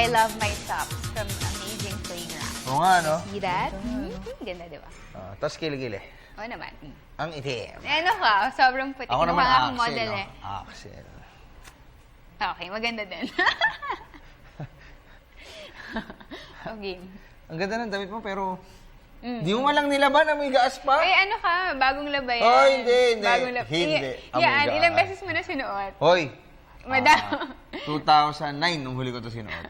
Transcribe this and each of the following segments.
I love my chops from Amazing Playground. Oo nga, no? See that? Ganda, di ba? Tapos kiligili. Oo naman. Ang itim. Ano ka? Sobrang puti. Ako naman, Kinuha akong Axel. model eh. Axel. Okay, maganda din. Okay. Ang ganda ng damit mo, pero di mo malang nilaban, amoy gaas pa. Eh, ano ka? Bagong laba yan. Oh, hindi. Bagong laba. Hindi. Yan, Amoy ilang gaas. beses mo na sinuot? Hoy. Madam. 2009 nung huli ko ito sinuot.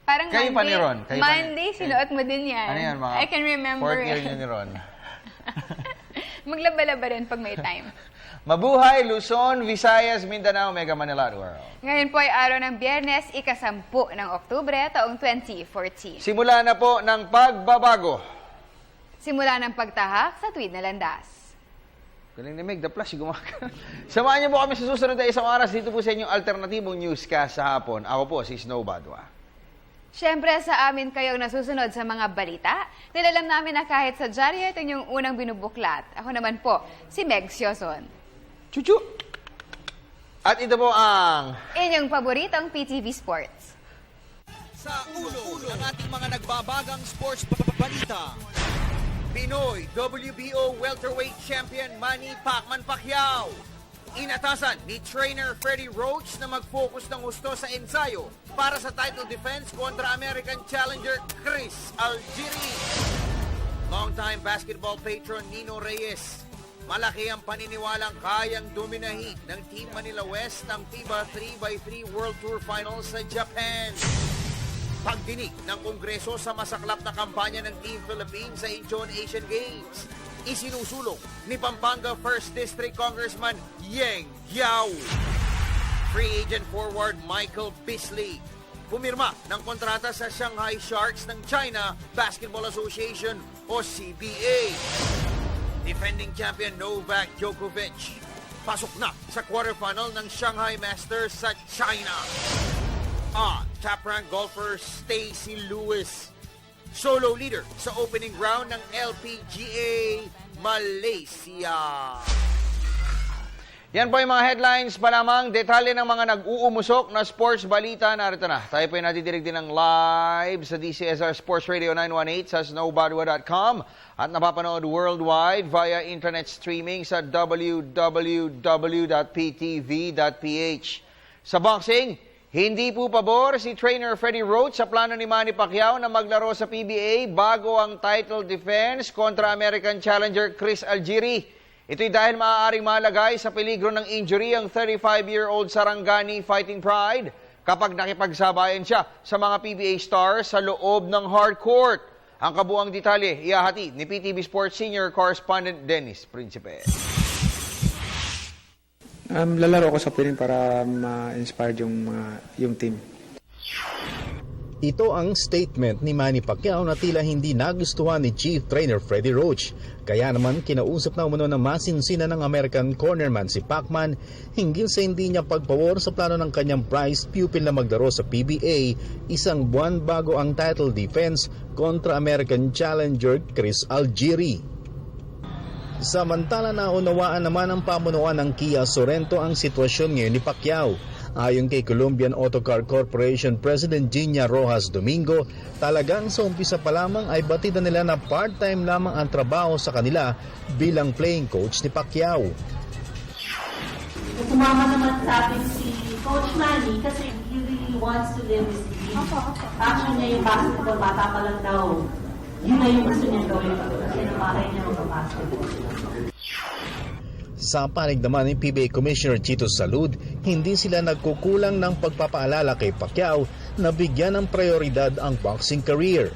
Parang Kayo pa ni Ron. Kayo pa ni- Monday, sinuot mo din yan. Ano yan, mga I can remember. 4th year niyo ni Ron. Maglaba-laba rin pag may time. Mabuhay, Luzon, Visayas, Mindanao, Mega Manila at World. Ngayon po ay araw ng Biyernes, ika-10 ng Oktubre, taong 2014. Simula na po ng pagbabago. Simula ng pagtahak sa tuwid na landas. Galing ni Meg, the plus, gumaka. Samahan niyo po kami sa susunod na isang oras dito po sa inyong alternatibong newscast sa hapon. Ako po, si Snow Badwa. Siyempre, sa amin kayong nasusunod sa mga balita. Nilalam namin na kahit sa dyaryo, ito yung unang binubuklat. Ako naman po, si Meg Sioson. Chuchu! At ito po ang... Inyong paboritong PTV Sports. Sa ulo ng ating mga nagbabagang sports balita, Pinoy WBO welterweight champion Manny Pacman Pacquiao. Inatasan ni trainer Freddie Roach na mag-focus ng husto sa ensayo para sa title defense kontra American challenger Chris Algieri. Longtime basketball patron Nino Reyes. Malaki ang paniniwalang kayang dominahin ng Team Manila West ng FIBA 3x3 World Tour Finals sa Japan. Pagdinig ng Kongreso sa masaklap na kampanya ng Team Philippines sa Incheon Asian Games. Isinusulong ni Pampanga 1st District Congressman Yeng Yao. Free agent forward Michael Bisley. Pumirma ng kontrata sa Shanghai Sharks ng China Basketball Association o CBA. Defending champion Novak Djokovic. Pasok na sa quarterfinal ng Shanghai Masters sa China. Top-ranked golfer Stacy Lewis. Solo leader sa opening round ng LPGA Malaysia. Yan po yung mga headlines pa lamang. Detalye ng mga nag-uumusok na sports balita. Narito na. Tayo po yung natidirig din ng live sa DCSR Sports Radio 918 sa snowbadwa.com at napapanood worldwide via internet streaming sa www.ptv.ph. Sa boxing, hindi po pabor si trainer Freddie Roach sa plano ni Manny Pacquiao na maglaro sa PBA bago ang title defense kontra American challenger Chris Algieri. Ito'y dahil maaaring malagay sa peligro ng injury ang 35-year-old Sarangani Fighting Pride kapag nakipagsabayan siya sa mga PBA stars sa loob ng hard court. Ang kabuang detalye, iahati ni PTV Sports Senior Correspondent Dennis Principe. Lalaro ko sa piling para ma-inspire yung team. Ito ang statement ni Manny Pacquiao na tila hindi nagustuhan ni Chief Trainer Freddie Roach. Kaya naman kinausap na umano ng masinsina ng American cornerman si Pacman hinggil sa hindi niya pagpawor sa plano ng kanyang prized pupil na maglaro sa PBA isang buwan bago ang title defense kontra American challenger Chris Algieri. Samantala naunawaan naman ng pamunuan ng Kia Sorrento ang sitwasyon ngayon ni Pacquiao. Ayon kay Colombian Autocar Corporation President Gina Rojas Domingo, talagang sa umpisa pa lamang ay batida nila na part-time lamang ang trabaho sa kanila bilang playing coach ni Pacquiao. Sumama naman sa akin si Coach Manny kasi he really wants to live his dream. Passion niya yung basketball, bata pa lang daw. Yun na yung gusto niya gawin kasi napahay niya mag-basketball. Sa panig naman ni PBA Commissioner Chito Salud, hindi sila nagkukulang ng pagpapaalala kay Pacquiao na bigyan ng prioridad ang boxing career.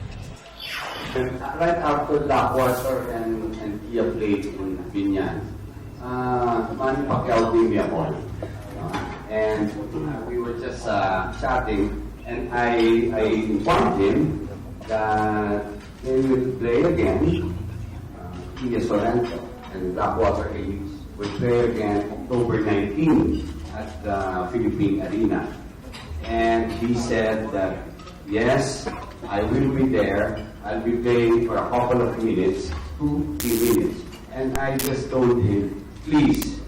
Right after Blackwater and Kia played in Binyan, Manny Pacquiao gave me a call. And we were just chatting and I informed him that they will play again Kia Sorrento and Blackwater A's. We play again October 19 at the Philippine Arena. And he said that, yes, I will be there. I'll be playing for a couple of minutes, 2-3 minutes. And I just told him, please,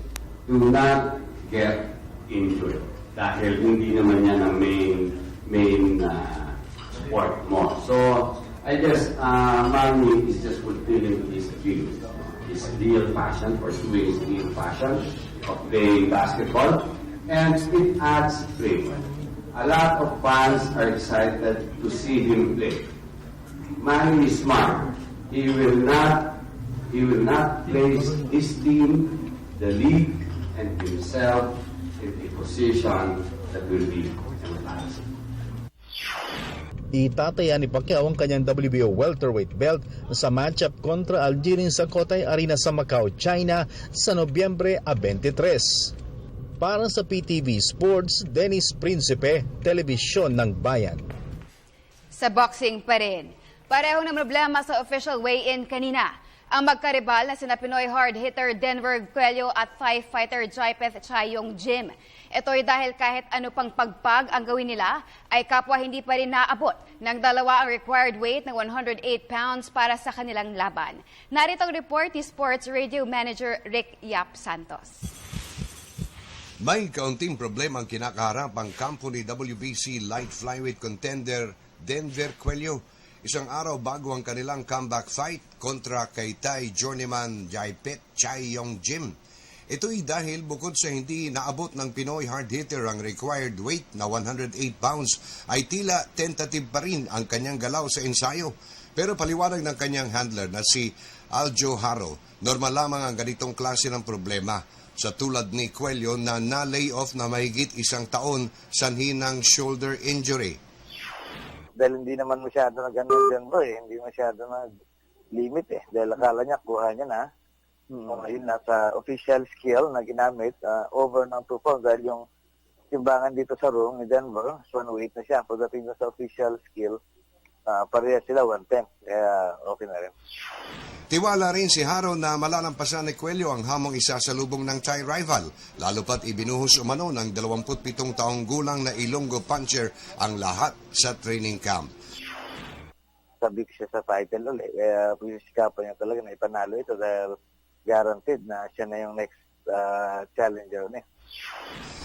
do not get into it. Dahil hindi naman yan ang main main sport more. So I guess Manny is just fulfilling his dream, his real passion, pursuing his real passion of playing basketball, and it adds flavor. A lot of fans are excited to see him play. Manny is smart. He will not place his team, the league, and himself in a position that will be embarrassing. Itataya ni Pacquiao ang kanyang WBO welterweight belt sa matchup kontra Algerin sa Cotai Arena sa Macau, China sa Nobyembre 23. Para sa PTV Sports, Dennis Principe, Telebisyon ng Bayan. Sa boxing pa rin, parehong na problema sa official weigh-in kanina. Ang magkaribal na sina Pinoy hard hitter Denver Cuello at Thai fighter Jaipeth Chayong Jim. Ito'y dahil kahit ano pang pagpag ang gawin nila, ay kapwa hindi pa rin naabot ng dalawa ang required weight ng 108 pounds para sa kanilang laban. Narito ang report ni Sports Radio Manager Rick Yap Santos. May kaunting problema ang kinakaharap ang kampo ni WBC light flyweight contender Denver Cuello. Isang araw bago ang kanilang comeback fight kontra kay Thai journeyman Jaipeth Chayong Jim. Ito'y dahil bukod sa hindi naabot ng Pinoy hard hitter ang required weight na 108 pounds, ay tila tentative pa rin ang kanyang galaw sa ensayo. Pero paliwanag ng kanyang handler na si Aljo Haro, normal lamang ang ganitong klase ng problema. Sa tulad ni Cuello na na-lay off na mahigit 1 taon sanhi ng shoulder injury. Dahil hindi naman masyado na ganun dyan bro eh. Hindi masyado na limit eh. Dahil akala niya, kuha niya na. Ngayon nasa official scale na ginamit, over ng 2 pounds. Dahil yung timbangan dito sa room ni Denver, so 108 na siya. Pagdating sa official scale, pareha sila 110. Kaya okay na rin. Tiwala rin si Haro na malalampasan ni Cuello ang hamong isasalubong ng Thai rival, lalo pat ibinuhos umano ng 27 taong gulang na Ilonggo puncher ang lahat sa training camp. Sabik siya sa title ulit, kaya pisikapan niya talaga na ipanalo ito dahil guaranteed na siya na yung next challenger niya.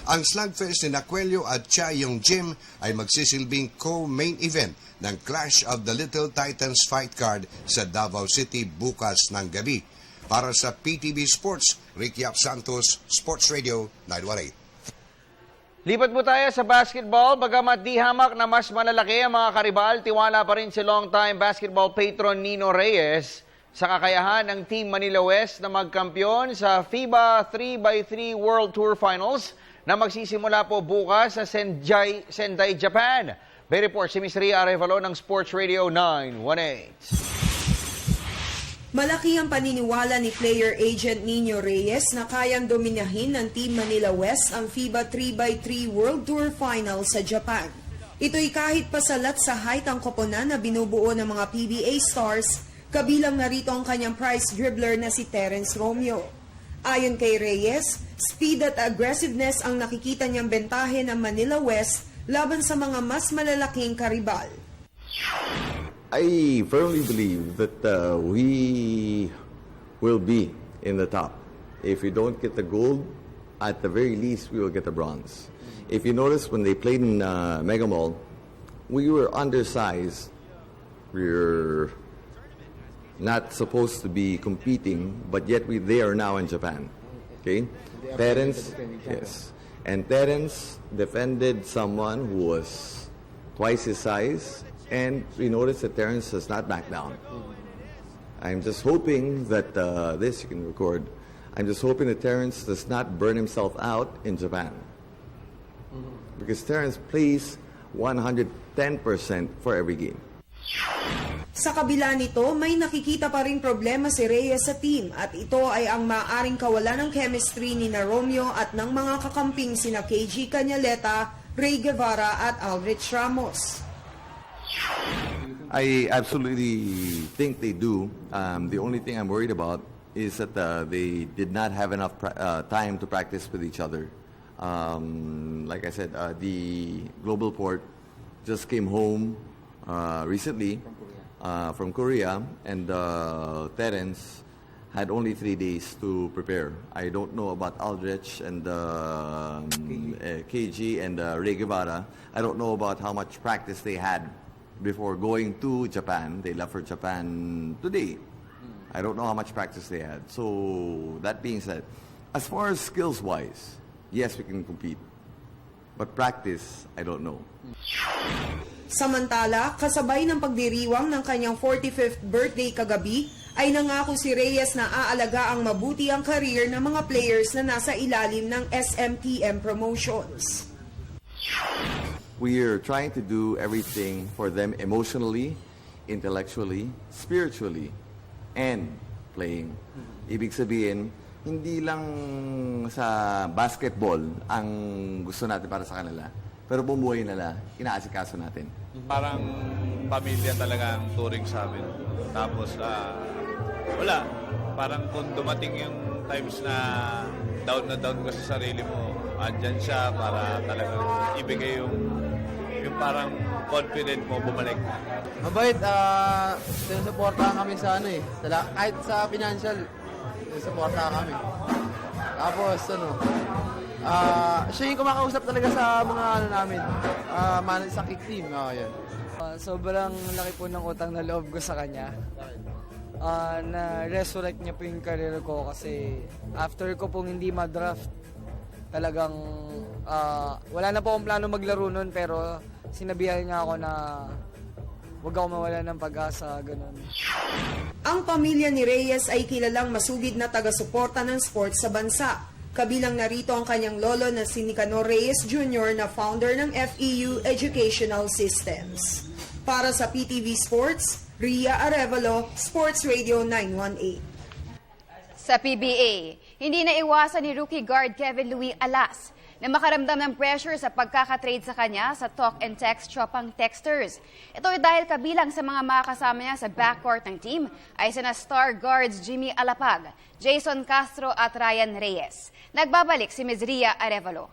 Ang slugfest ni Cuello at Chayong Jim ay magsisilbing co-main event ng Clash of the Little Titans fight card sa Davao City bukas ng gabi. Para sa PTV Sports, Rick Yap Santos, Sports Radio 918. Lipat po tayo sa basketball. Bagamat di hamak na mas malalaki ang mga karibal, tiwala pa rin si long-time basketball patron Nino Reyes sa kakayahan ng Team Manila West na magkampiyon sa FIBA 3x3 World Tour Finals na magsisimula po bukas sa Sendai, Japan. May report si Ms. Ria Arevalo ng Sports Radio 918. Malaki ang paniniwala ni player agent Nino Reyes na kayang dominahin ng Team Manila West ang FIBA 3x3 World Tour Finals sa Japan. Ito'y kahit pasalat sa height ang koponan na binubuo ng mga PBA stars, kabilang narito ang kanyang prize dribbler na si Terence Romeo. Ayon kay Reyes, speed at aggressiveness ang nakikita niyang bentahe ng Manila West laban sa mga mas malalaking karibal. I firmly believe that we will be in the top. If we don't get the gold, at the very least we will get the bronze. If you notice when they played in Mega Mall, we were undersized. We were not supposed to be competing, but yet they are now in Japan. Okay, Terence, yes, and Terence defended someone who was twice his size, and we noticed that Terence has not backed down. I'm just hoping that this you can record. I'm just hoping that Terence does not burn himself out in Japan, because Terence plays 110% for every game. Sa kabila nito, may nakikita pa ring problema si Reyes sa team at ito ay ang maaaring kawalan ng chemistry ni na Romeo at ng mga kakamping sina KG Cañaleta, Ray Guevara at Aldrich Ramos. I absolutely think they do. The only thing I'm worried about is that they did not have enough time to practice with each other. Like I said, the Global Port just came home recently from Korea, and Terence had only 3 days to prepare. I don't know about Aldrich and KG and Ray Guevara. I don't know about how much practice they had before going to Japan. They left for Japan today. I don't know how much practice they had. So, that being said, as far as skills-wise, yes, we can compete. But practice, I don't know. Samantala, kasabay ng pagdiriwang ng kanyang 45th birthday kagabi, ay nangako si Reyes na aalaga ang mabuti ang career ng mga players na nasa ilalim ng SMTM Promotions. We are trying to do everything for them emotionally, intellectually, spiritually, and playing. Ibig sabihin, hindi lang sa basketball ang gusto natin para sa kanila, pero bumuhay nila, inaasikaso natin. Parang pamilya talaga ang turing sa amin. Tapos, wala. Parang kung dumating yung times na down ka sa sarili mo, andyan siya para talagang ibigay yung parang confident mo bumalik. Mabait, sinusuportahan kami sa kahit sa financial, sinusuportahan kami. Tapos, siya yung kumakausap talaga sa mga namin, sa kick team. Yan. Sobrang laki po ng utang na loob ko sa kanya. Na-resurrect niya po yung career ko kasi after ko pong hindi ma-draft, talagang wala na po akong plano maglaro nun pero sinabihan niya ako na huwag ako mawala ng pag-asa, ganun. Ang pamilya ni Reyes ay kilalang masugid na taga-suporta ng sports sa bansa. Kabilang narito ang kanyang lolo na si Nicanor Reyes Jr. na founder ng FEU Educational Systems. Para sa PTV Sports, Ria Arevalo, Sports Radio 918. Sa PBA, hindi na iwasan ni rookie guard Kevin Louie Alas na makaramdam ng pressure sa pagkakatrade sa kanya sa talk and text tropang texters. Ito ay dahil kabilang sa mga makakasama niya sa backcourt ng team ay sina star guards Jimmy Alapag, Jason Castro at Ryan Reyes. Nagbabalik si Ms. Ria Arevalo.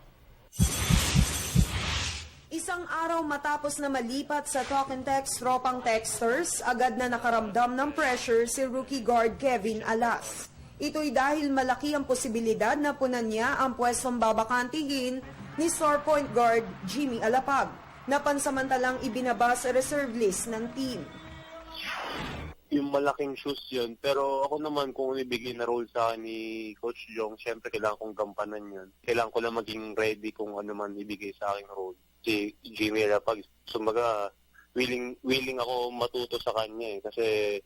Isang araw matapos na malipat sa talk and text tropang texters, agad na nakaramdam ng pressure si rookie guard Kevin Alas. Ito'y dahil malaki ang posibilidad na punan niya ang pwestong babakantihin ni star point guard Jimmy Alapag, na pansamantalang ibinaba sa reserve list ng team. Yung malaking shoes yun, pero ako naman kung ibigay na role sa akin ni Coach Jong, syempre kailangan kong gampanan yun. Kailangan ko lang maging ready kung ano man ibigay sa aking role. Si Jimmy Alapag, sumbaga, willing ako matuto sa kanya kasi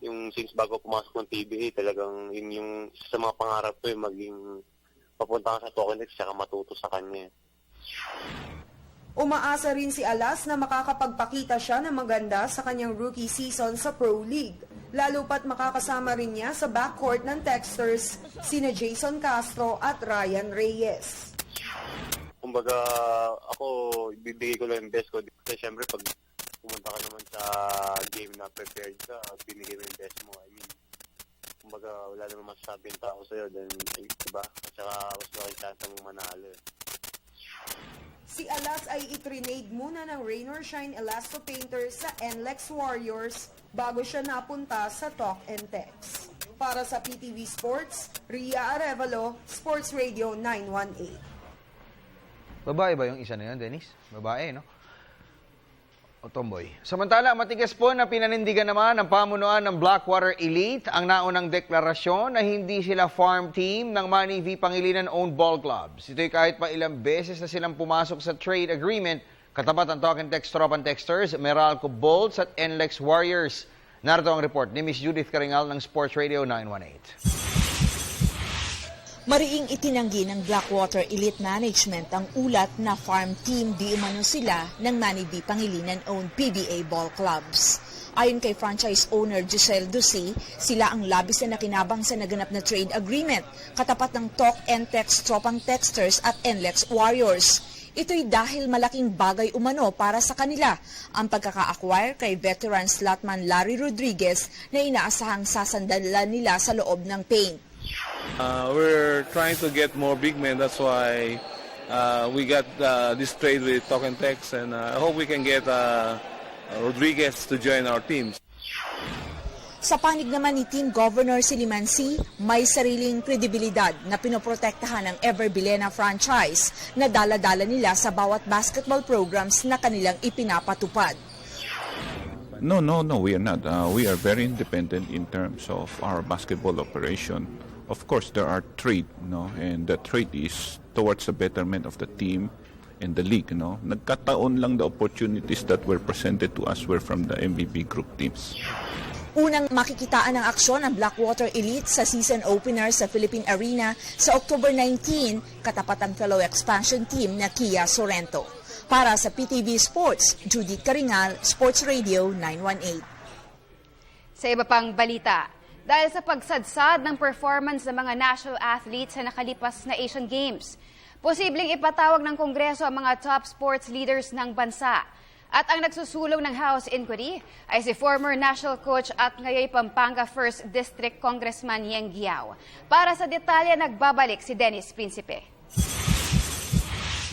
yung since bago pumasok ng PBA, talagang yun yung sa mga pangarap ko maging papunta ka sa Tokenex saka matuto sa kanya. Umaasa rin si Alas na makakapagpakita siya ng maganda sa kanyang rookie season sa Pro League. Lalo pat makakasama rin niya sa backcourt ng Texters sina Jason Castro at Ryan Reyes. Kumbaga, ako ibibigay ko lang yung best ko kasi syempre pag pumunta ka naman sa game na prepared ka, binigay mo yung best mo. I mean, kumbaga wala naman masasabi yung tao sa'yo, then diba? At saka mas malaki chance mong manalo. Si Alas ay itrinade muna ng Rain or Shine Elasto Painters sa NLEX Warriors bago siya napunta sa Talk and Text. Para sa PTV Sports, Ria Arevalo, Sports Radio 918. Babae ba yung isa na yun, Dennis? Babae, no? O tomboy. Samantala, matigas po na pinanindigan naman ng pamunuan ng Blackwater Elite ang naunang deklarasyon na hindi sila farm team ng Manny V. Pangilinan-owned ball clubs. Ito'y kahit pa ilang beses na silang pumasok sa trade agreement, katapat ang Talk and Text Tropan Texters, Meralco Bolts at NLEX Warriors. Narito ang report ni Miss Judith Caringal ng Sports Radio 918. Mariing itinanggi ng Blackwater Elite Management ang ulat na farm team di umano sila ng Manny V. Pangilinan-owned PBA ball clubs. Ayon kay franchise owner Giselle Ducy, sila ang labis na nakinabang sa naganap na trade agreement, katapat ng Talk and Text Tropang Texters at NLEX Warriors. Ito'y dahil malaking bagay umano para sa kanila ang pagkaka-acquire kay veteran slotman Larry Rodriguez na inaasahang sasandalan nila sa loob ng paint. We're trying to get more big men. That's why we got this trade with Talk and Text, and I hope we can get Rodriguez to join our team. Sa panig naman ni Team Governor Siliman C, may sariling kredibilidad na pinoprotektahan ng Ever Bilena franchise na dala-dala nila sa bawat basketball programs na kanilang ipinapatupad. No, we are not. We are very independent in terms of our basketball operation. Of course, there are trade, and the trade is towards the betterment of the team and the league. Nagkataon lang the opportunities that were presented to us were from the MVP group teams. Unang makikitaan ng aksyon ang Blackwater Elite sa season opener sa Philippine Arena sa October 19, katapat ang fellow expansion team na Kia Sorrento. Para sa PTV Sports, Judy Caringal, Sports Radio 918. Sa iba pang balita, dahil sa pagsadsad ng performance ng mga national athletes sa nakalipas na Asian Games, posibleng ipatawag ng Kongreso ang mga top sports leaders ng bansa. At ang nagsusulong ng House Inquiry ay si former national coach at ngayon Pampanga 1st District Congressman Yeng Guiao. Para sa detalye, nagbabalik si Dennis Principe.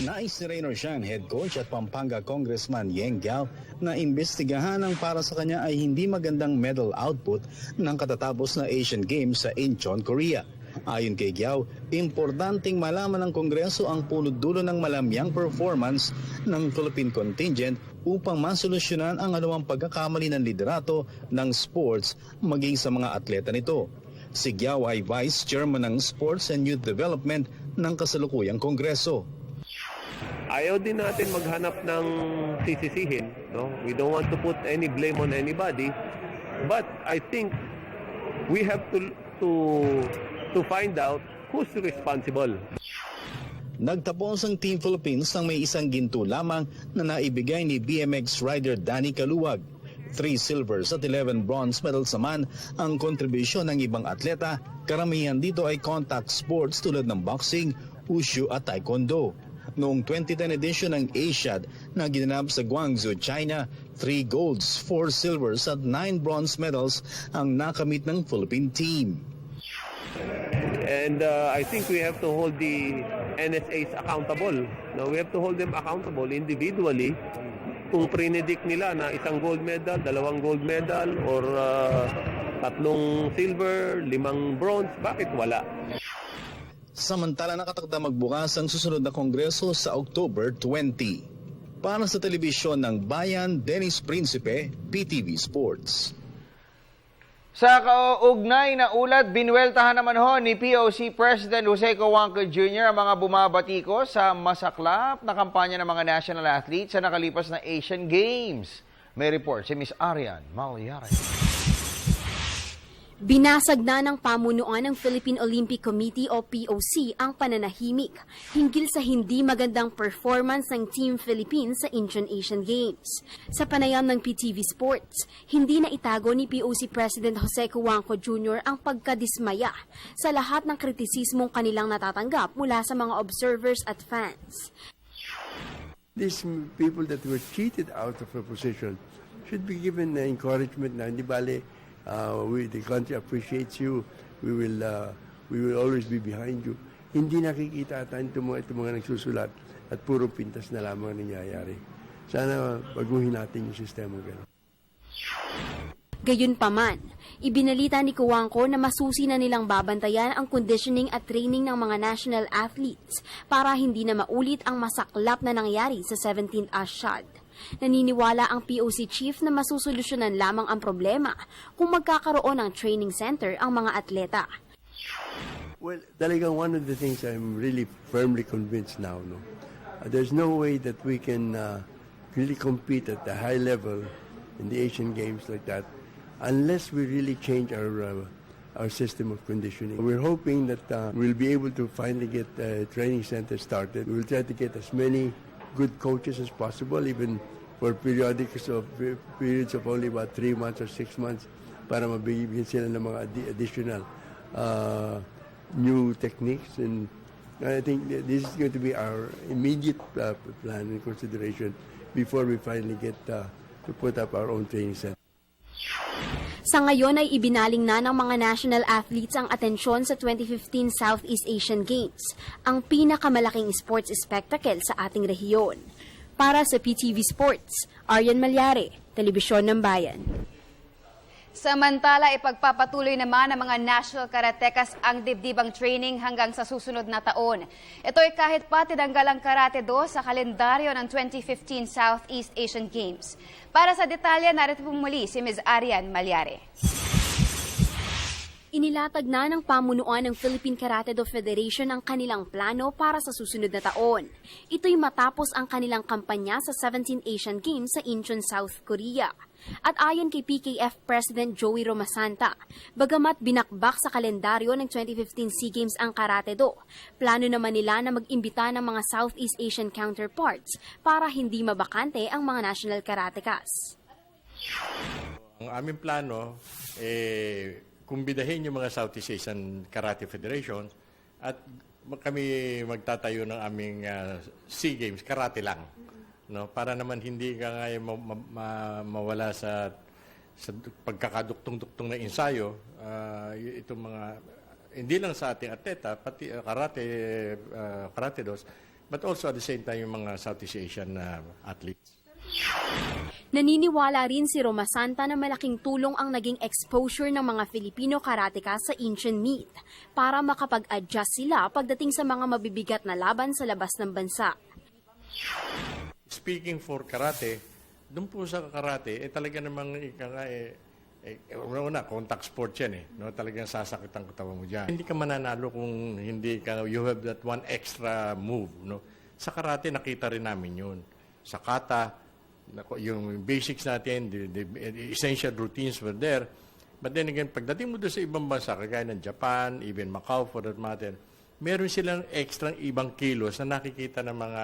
Nais ni Raynor Shan, head coach at Pampanga Congressman Yeng Guiao, na imbestigahan ang para sa kanya ay hindi magandang medal output ng katatapos na Asian Games sa Incheon, Korea. Ayon kay Guiao, importanteng malaman ng Kongreso ang punot-dulo ng malamyang performance ng Philippine contingent upang masolusyonan ang anumang pagkakamali ng liderato ng sports maging sa mga atleta nito. Si Guiao ay Vice Chairman ng Sports and Youth Development ng kasalukuyang Kongreso. Ayaw din natin maghanap ng sisisihin. We don't want to put any blame on anybody. But I think we have to find out who's responsible. Nagtapos ang Team Philippines ng may isang ginto lamang na naibigay ni BMX rider Danny Caluwag. 3 silvers at 11 bronze medals naman ang kontribusyon ng ibang atleta. Karamihan dito ay contact sports tulad ng boxing, wushu at taekwondo. Noong 2010 edition ng Asiad na ginanap sa Guangzhou, China, 3 golds, 4 silvers at 9 bronze medals ang nakamit ng Philippine team. And I think we have to hold the NSAs accountable. We have to hold them accountable individually. Kung predict nila na isang gold medal, 2 gold medal, or 3 silver, 5 bronze, bakit wala? Samantala nakatakda magbukas ang susunod na kongreso sa October 20. Para sa telebisyon ng Bayan, Dennis Principe, PTV Sports. Sa kauugnay na ulat, binuweltahan naman ni POC President Jose Cojuangco Jr. ang mga bumabatiko sa masaklap na kampanya ng mga national athletes sa nakalipas na Asian Games. May report si Ms. Arian Malyari. Binasag na ng pamunuan ng Philippine Olympic Committee o POC ang pananahimik hinggil sa hindi magandang performance ng Team Philippines sa Incheon Asian Games. Sa panayam ng PTV Sports, hindi na itago ni POC President Jose Cojuangco Jr. ang pagkadismaya sa lahat ng kritisismong kanilang natatanggap mula sa mga observers at fans. These people that were cheated out of a position should be given encouragement na hindi bale. The country appreciates you. We will always be behind you. Hindi nakikita tayo itong mga nagsusulat at puro pintas na lamang nangyayari. Sana baguhin natin yung sistema gano'n. Gayunpaman, ibinalita ni Cojuangco na masusi na nilang babantayan ang conditioning at training ng mga national athletes para hindi na maulit ang masaklap na nangyari sa 17th Asiad. Naniniwala ang POC chief na masusolusyonan lamang ang problema kung magkakaroon ng training center ang mga atleta. Well, talagang one of the things I'm really firmly convinced now, there's no way that we can really compete at the high level in the Asian Games like that unless we really change our system of conditioning. We're hoping that we'll be able to finally get a training center started. We'll try to get as many good coaches as possible, even for periods of only about 3 months or 6 months, para mabigyan sila ng mga additional new techniques. And I think this is going to be our immediate plan and consideration before we finally get to put up our own training center. Sa ngayon ay ibinaling na ng mga national athletes ang atensyon sa 2015 Southeast Asian Games, ang pinakamalaking sports spectacle sa ating rehiyon. Para sa PTV Sports, Arian Malyari, Telebisyon ng Bayan. Samantala, ipagpapatuloy naman ng mga national karatekas ang dibdibang training hanggang sa susunod na taon. Ito'y kahit pa tinanggal ang Karate Do sa kalendaryo ng 2015 Southeast Asian Games. Para sa detalye, narito po muli si Ms. Arian Malyare. Inilatag na ng pamunuan ng Philippine Karate Do Federation ang kanilang plano para sa susunod na taon. Ito'y matapos ang kanilang kampanya sa 17 Asian Games sa Incheon, South Korea. At ayon kay PKF President Joey Romasanta, bagamat binakbak sa kalendaryo ng 2015 SEA Games ang Karate Do, plano naman nila na mag-imbita ng mga Southeast Asian counterparts para hindi mabakante ang mga national karatekas. Ang aming plano, kumbidahin yung mga Southeast Asian Karate Federation at kami magtatayo ng aming SEA Games, karate lang. No? Para naman hindi ka nga mawala sa pagkakaduktong-duktong na ensayo, itong mga, hindi lang sa ating atleta, pati karate dos, but also at the same time yung mga Southeast Asian athletes. Naniniwala rin si Romasanta na malaking tulong ang naging exposure ng mga Filipino karateka sa Incheon meet para makapag-adjust sila pagdating sa mga mabibigat na laban sa labas ng bansa. Speaking for karate, doon po sa karate, talaga namang una, contact sport yan no? Talagang sasakit ang katawan mo dyan. Hindi ka mananalo kung hindi ka, you have that one extra move. No? Sa karate, nakita rin namin yun. Sa kata, yung basics natin, the essential routines were there. But then again, pagdating mo doon sa ibang bansa, kagaya ng Japan, even Macau for that matter, meron silang extra ibang kilos na nakikita ng mga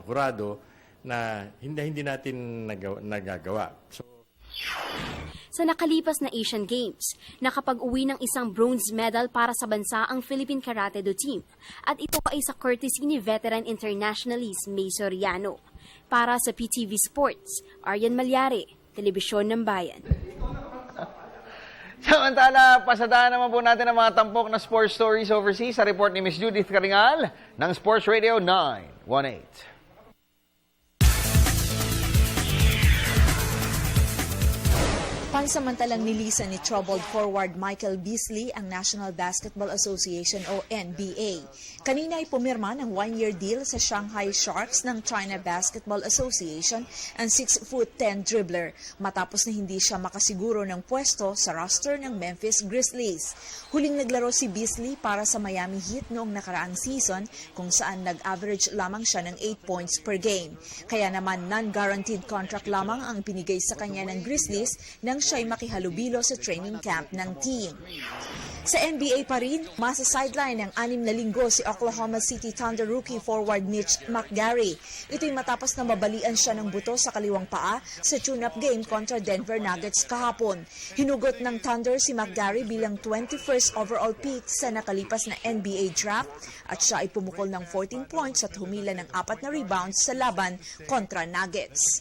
hurado na hindi natin nagagawa. Sa nakalipas na Asian Games, nakapag-uwi ng isang bronze medal para sa bansa ang Philippine Karate Do team at ito ay sa courtesy ni veteran internationalist May Soriano. Para sa PTV Sports, Arian Malyare, Telebisyon ng Bayan. Samantala, pasadaan naman po natin ang mga tampok na sports stories overseas sa report ni Ms. Judith Caringal ng Sports Radio 918. Pansamantalang nilisan ni troubled forward Michael Beasley ang National Basketball Association o NBA. Kanina ay pumirma ng 1-year deal sa Shanghai Sharks ng China Basketball Association ang 6'10" dribbler matapos na hindi siya makasiguro ng pwesto sa roster ng Memphis Grizzlies. Huling naglaro si Beasley para sa Miami Heat noong nakaraang season kung saan nag-average lamang siya ng 8 points per game. Kaya naman non-guaranteed contract lamang ang pinigay sa kanya ng Grizzlies nang siya'y makihalubilo sa training camp ng team. Sa NBA pa rin, masa-sideline ng 6 na linggo si Oklahoma City Thunder rookie forward Mitch McGary. Ito'y matapos na mabalian siya ng buto sa kaliwang paa sa tune-up game kontra Denver Nuggets kahapon. Hinugot ng Thunder si McGary bilang 21st overall pick sa nakalipas na NBA draft at siya ay pumukol ng 14 points at humila ng 4 na rebounds sa laban kontra Nuggets.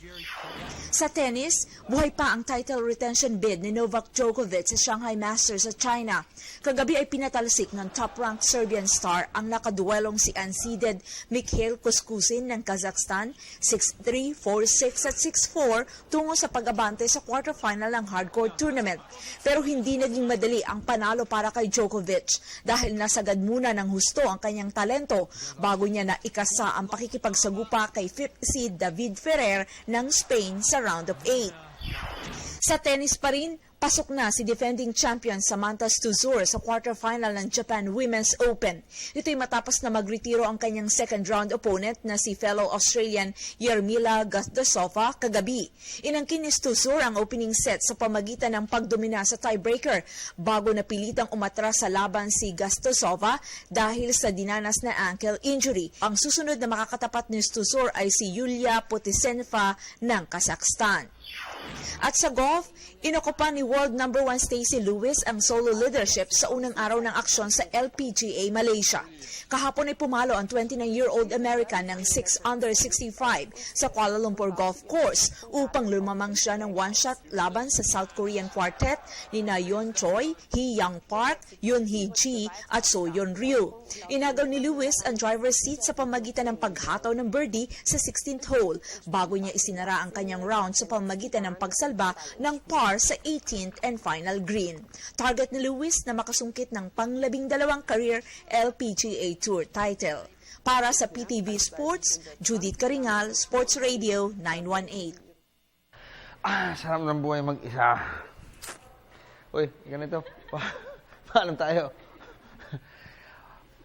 Sa tennis, buhay pa ang title retention bid ni Novak Djokovic sa Shanghai Masters sa China. Kagabi ay pinatalsik ng top-ranked Serbian star ang nakaduelong si unseeded Mikhail Kuskusin ng Kazakhstan 6-3, 4-6 at 6-4 tungo sa pag-abante sa quarterfinal ng hardcore tournament. Pero hindi naging madali ang panalo para kay Djokovic dahil nasagad muna ng husto ang kanyang talento bago niya na ikasa ang pakikipagsagupa kay 5th seed David Ferrer ng Spain sa round of 8. Sa tennis pa rin, pasok na si defending champion Samantha Stosur sa quarterfinal ng Japan Women's Open. Ito'y matapos na magretiro ang kanyang second round opponent na si fellow Australian Jarmila Gustafsova kagabi. Inangkin ni Stosur ang opening set sa pamagitan ng pagdomina sa tiebreaker bago napilitang umatras sa laban si Gustafsova dahil sa dinanas na ankle injury. Ang susunod na makakatapat ni Stosur ay si Yulia Putintseva ng Kazakhstan. At sa golf, inokupa ni world number 1 Stacy Lewis ang solo leadership sa unang araw ng aksyon sa LPGA Malaysia. Kahapon ay pumalo ang 29-year-old American ng 6 under 65 sa Kuala Lumpur Golf Course upang lumamang siya ng one-shot laban sa South Korean quartet ni Yeon Choi, Hee Young Park, Yoon Hee Ji at So Yeon Ryu. Inagaw ni Lewis ang driver's seat sa pamagitan ng paghataw ng birdie sa 16th hole bago niya isinara ang kanyang round sa pamagitan ng ng pagsalba ng par sa 18th and final green. Target ni Lewis na makasungkit ng pang-12 career LPGA Tour title. Para sa PTV Sports, Judith Caringal, Sports Radio 918. Sarap ng buhay mag-isa. Uy, ganito. Paalam tayo.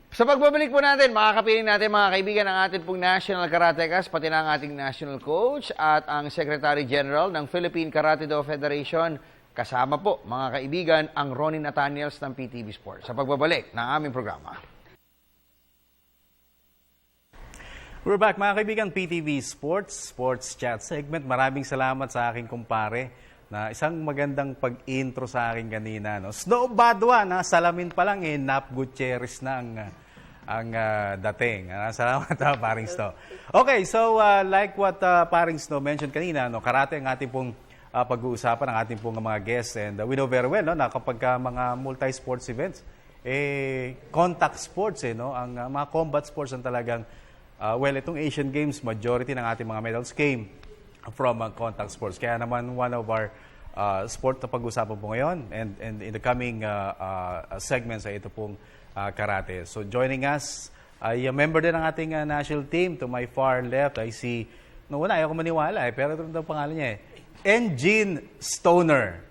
Sa pagbabalik po natin, makakapiling natin mga kaibigan ang ating pong National Karatecas, pati na ang ating National Coach at ang Secretary General ng Philippine Karate-Do Federation. Kasama po mga kaibigan ang Ronnie Nathaniels ng PTV Sports. Sa pagbabalik ng aming programa. We're back mga kaibigan, PTV Sports Chat segment. Maraming salamat sa aking kumpare na isang magandang pag-intro sa akin kanina. No? Snow Badwa, na salamin pa lang Nap Gutierrez na ang dating. Salamat paring Snow. Okay, so like what paring Snow mentioned kanina, no, karate ang ating pong pag-uusapan, ang ating pong mga guests. And we know very well no, na kapag mga multi-sports events, contact sports, no, ang mga combat sports ang talagang, itong Asian Games, majority ng ating mga medals came from contact sports. Kaya naman one of our sport na pag-usapan po ngayon and in the coming segments ay ito pong karate. So joining us ay member din ng ating national team. To my far left, I see, ayaw ko maniwala pero ito ang pangalan niya Engin Stoner.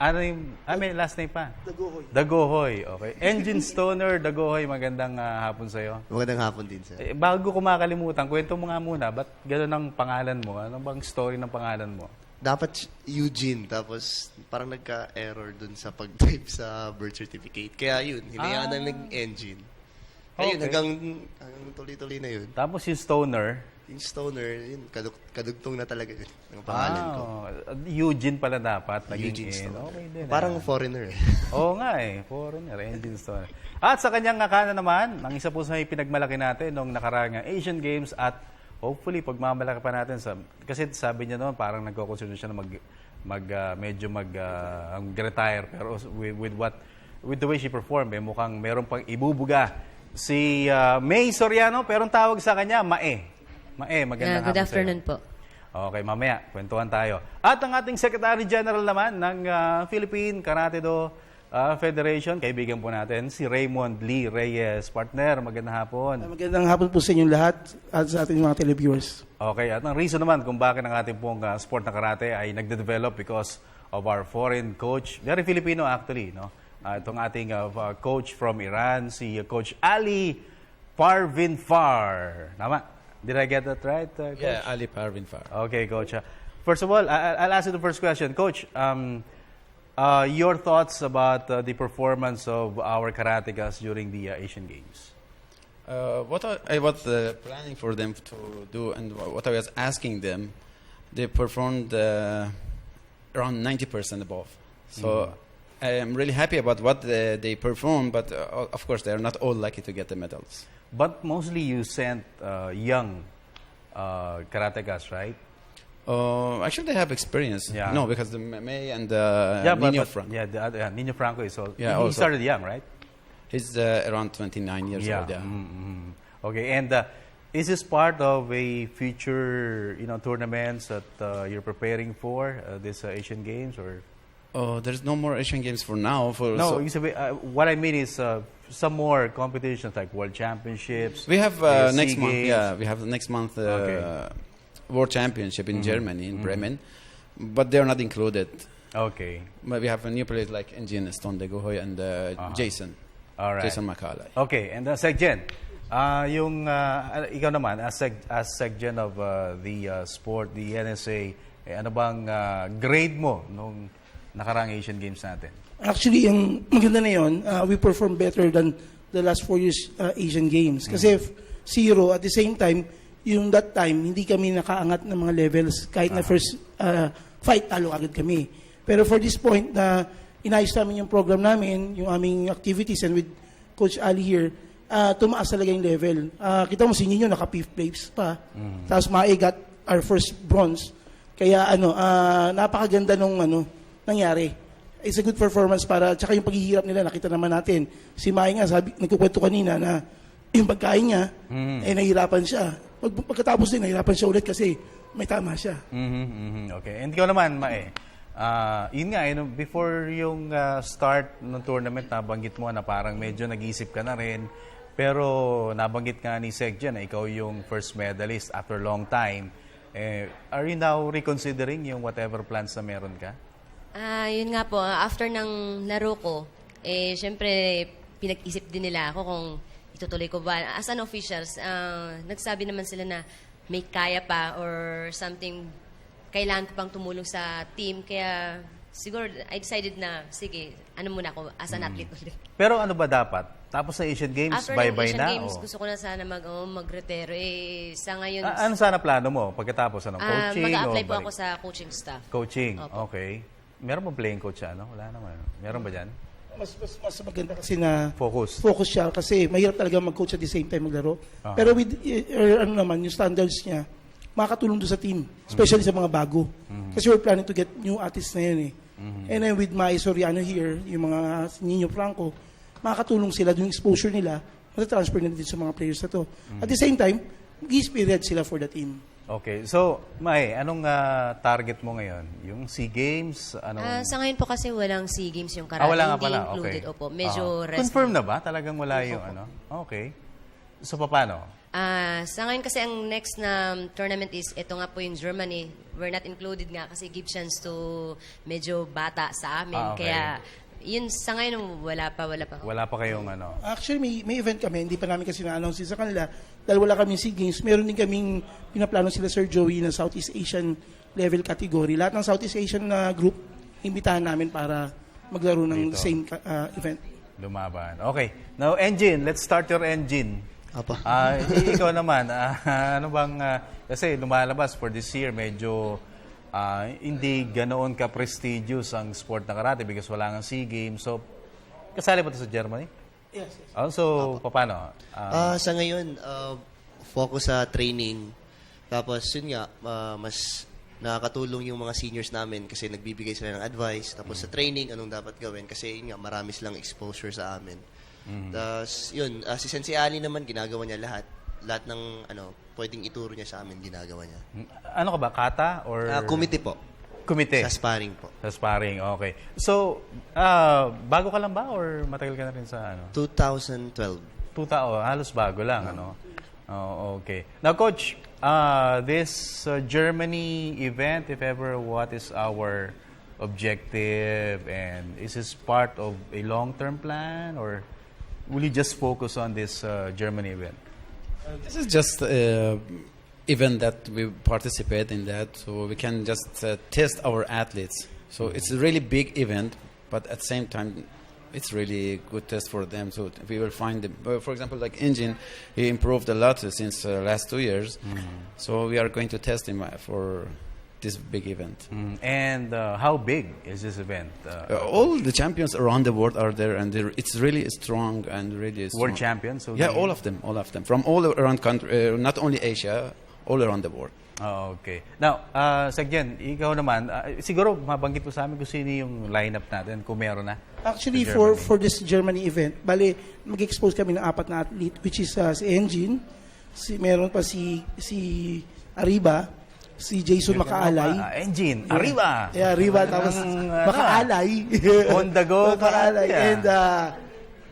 Ano yung, may last name pa? Dagohoy. Okay. Engin Stoner, Dagohoy, magandang hapon sa'yo. Magandang hapon din, sir. Bago ko makalimutan, kwento mo nga muna, ba't gano'n ang pangalan mo? Ano bang story ng pangalan mo? Dapat Eugene, tapos parang nagka-error dun sa pag-type sa birth certificate. Kaya yun, hinayaan na nag-engine. Ayun, hanggang tuloy-tuloy na yun. Tapos yung Stoner? Yung Stoner, yun, kadugtong na talaga yun, ang pangalan ko. Eugene pala dapat. Eugene Stoner. Okay din. Parang foreigner. Oo nga foreigner, Engin Stoner. At sa kanyang kanan naman, ang isa po sa may pinagmalaki natin noong nakaraang Asian Games at hopefully pagmamalaki pa natin kasi sabi niya noon parang nagko-consider siya na medyo mag-retire pero with the way she performed, mukhang meron pang ibubuga si May Soriano pero ang tawag sa kanya magandang hapon. Good afternoon po. Okay, mamaya, kwentuhan tayo. At ang ating Secretary General naman ng Philippine Karate-Do Federation, kaibigan po natin, si Raymond Lee Reyes. Partner, magandang hapon. Magandang hapon po sa inyong lahat at sa ating mga televiewers. Okay, at ang reason naman kung bakit ang ating pong sport na karate ay nagde-develop because of our foreign coach, very Filipino actually, no? Itong ating coach from Iran, si Coach Ali Parvinfar. Tama? Did I get that right, Coach? Yeah, Ali Parvinfar. Okay, Coach. First of all, I'll ask you the first question. Coach, your thoughts about the performance of our karatecas during the Asian Games? What I was planning for them to do and what I was asking them, they performed around 90% above. So I am really happy about what they performed, but of course they are not all lucky to get the medals. But mostly you sent young karatecas, right? Actually, they have experience. Yeah. No, because the May and Nino Franco. Yeah, Nino Franco is also. Yeah, he also started young, right? He's around 29 years old. Yeah. Mm-hmm. Okay, and is this part of a future, tournaments that you're preparing for this Asian Games or? There's no more Asian Games for now. What I mean is some more competitions like World Championships. We have next month. Yeah, we have next month World Championship in Germany in Bremen, but they are not included. Okay. But we have a new players like Engin Stone Dagohoy and Jason. All right. Jason Macalay. Okay, and Segjen, ikaw naman as Segjen of the sport, the NSA, ano bang grade mo nung nakarang Asian Games natin? Actually, yung maganda na yun, we performed better than the last 4 years Asian Games. Kasi 0, at the same time, that time, hindi kami nakaangat ng mga levels. Kahit na first fight, talo agad kami. Pero for this point, inayos namin yung program namin, yung aming activities, and with Coach Ali here, tumaas talaga yung level. Kita mo si Nino, naka 5th place pa. Tapos Mae got our first bronze. Kaya napakaganda nung nangyari. It's a good performance tsaka yung paghihirap nila, nakita naman natin. Si Mai nga, nagkukwento kanina na yung pagkain niya, nahihirapan siya. Pagkatapos din, nahihirapan siya ulit kasi may tama siya. Okay. And ikaw naman, Mae, yun nga, before yung start ng tournament, nabanggit mo na parang medyo nag-isip ka na rin. Pero nabanggit nga ni Sec dyan na ikaw yung first medalist after long time. Are you now reconsidering yung whatever plans na meron ka? Yun nga po, after ng laro ko, syempre, pinag-isip din nila ako kung itutuloy ko ba. As an officials, nagsabi naman sila na may kaya pa or something, kailangan ko pang tumulong sa team. Kaya siguro, I decided na, sige, muna ako as an athlete ulit. Pero ano ba dapat? Tapos sa Asian Games, After bye-bye ng Asian na? Games, gusto ko na sana mag-retiro. Sa ngayon, ano sana plano mo pagkatapos? Coaching? mag-a-apply o po balik? ako sa coaching staff. Coaching, Opo. okay. Meron mo playing coach ano? Wala naman. Meron ba dyan? Mas maganda kasi na Focus siya kasi mahirap talaga mag-coach at the same time maglaro. Aha. Pero with yung standards niya, makakatulong doon sa team, especially sa mga bago. Kasi we're planning to get new artists na yun eh. And then with Mai Soriano here, yung mga Nino Franco, makakatulong sila yung exposure nila, matatransfer nila din sa mga players na to. At the same time, mag-experience sila for the team. Okay. So, Mai, anong target mo ngayon? Yung SEA Games? Sa ngayon po kasi walang SEA Games yung karate. Wala nga Hindi pala. included. Okay. Opo, medyo rest. Confirm na ba? Talagang wala yung Okay. So, paano? Sa ngayon kasi ang next na tournament is, ito nga po yung Germany. We're not included nga kasi give chance to medyo bata sa amin. Okay. Kaya, yun sa ngayon, wala pa. Wala pa kayong Actually, may event kami. Hindi pa namin kasi na-announce sa kanila. Dahil wala kami SEA Games, meron din kaming pinaplano sila Sir Joey na Southeast Asian level category. Lahat ng Southeast Asian na group, imbitahan namin para maglaro ng Dito. same event. Lumaban. Okay. Now, engine. Let's start your engine. Apa. Ikaw naman, ano bang, kasi lumalabas for this year, medyo hindi ganoon ka-prestigious ang sport na karate because wala nga SEA Games. So, kasali ba ito sa Germany? Yes. So, paano? Sa ngayon, focus sa training. Tapos, yun nga, mas nakakatulong yung mga seniors namin kasi nagbibigay sila ng advice. Tapos sa training, anong dapat gawin. Kasi yun nga, marami silang exposure sa amin. Tapos, yun, si Sensei Ali naman, ginagawa niya lahat. Lahat ng, pwedeng ituro niya sa amin, ginagawa niya. Ano ka ba? Kata? Or... Kumite po. Kumite? Sa sparring po. Sa sparring, okay. So, bago ka lang ba or matagal ka na rin sa 2012. Halos bago lang, okay. Now, Coach, this Germany event, if ever, what is our objective? And is this part of a long-term plan? Or will you just focus on this Germany event? This is just event that we participate in that, so we can just test our athletes. So it's a really big event, but at the same time, it's really good test for them. So we will find them. For example, like Engine, he improved a lot since last 2 years. So we are going to test him for this big event. And how big is this event? All the champions around the world are there, and it's really strong and really strong. World champions? Yeah, all of them, from all around country, not only Asia, all around the world. Okay. Now, Sagyan, ikaw naman, siguro mabanggit mo sa amin kung sino yung lineup natin, kung meron na. Actually, for this Germany event, bali, mag-expose kami ng 4 na athlete, which is si Engine, meron pa si Arriba, si Jason Makaalay. Engine, Arriba! Yeah, Arriba, tapos Makaalay. On the go. Makaalay. And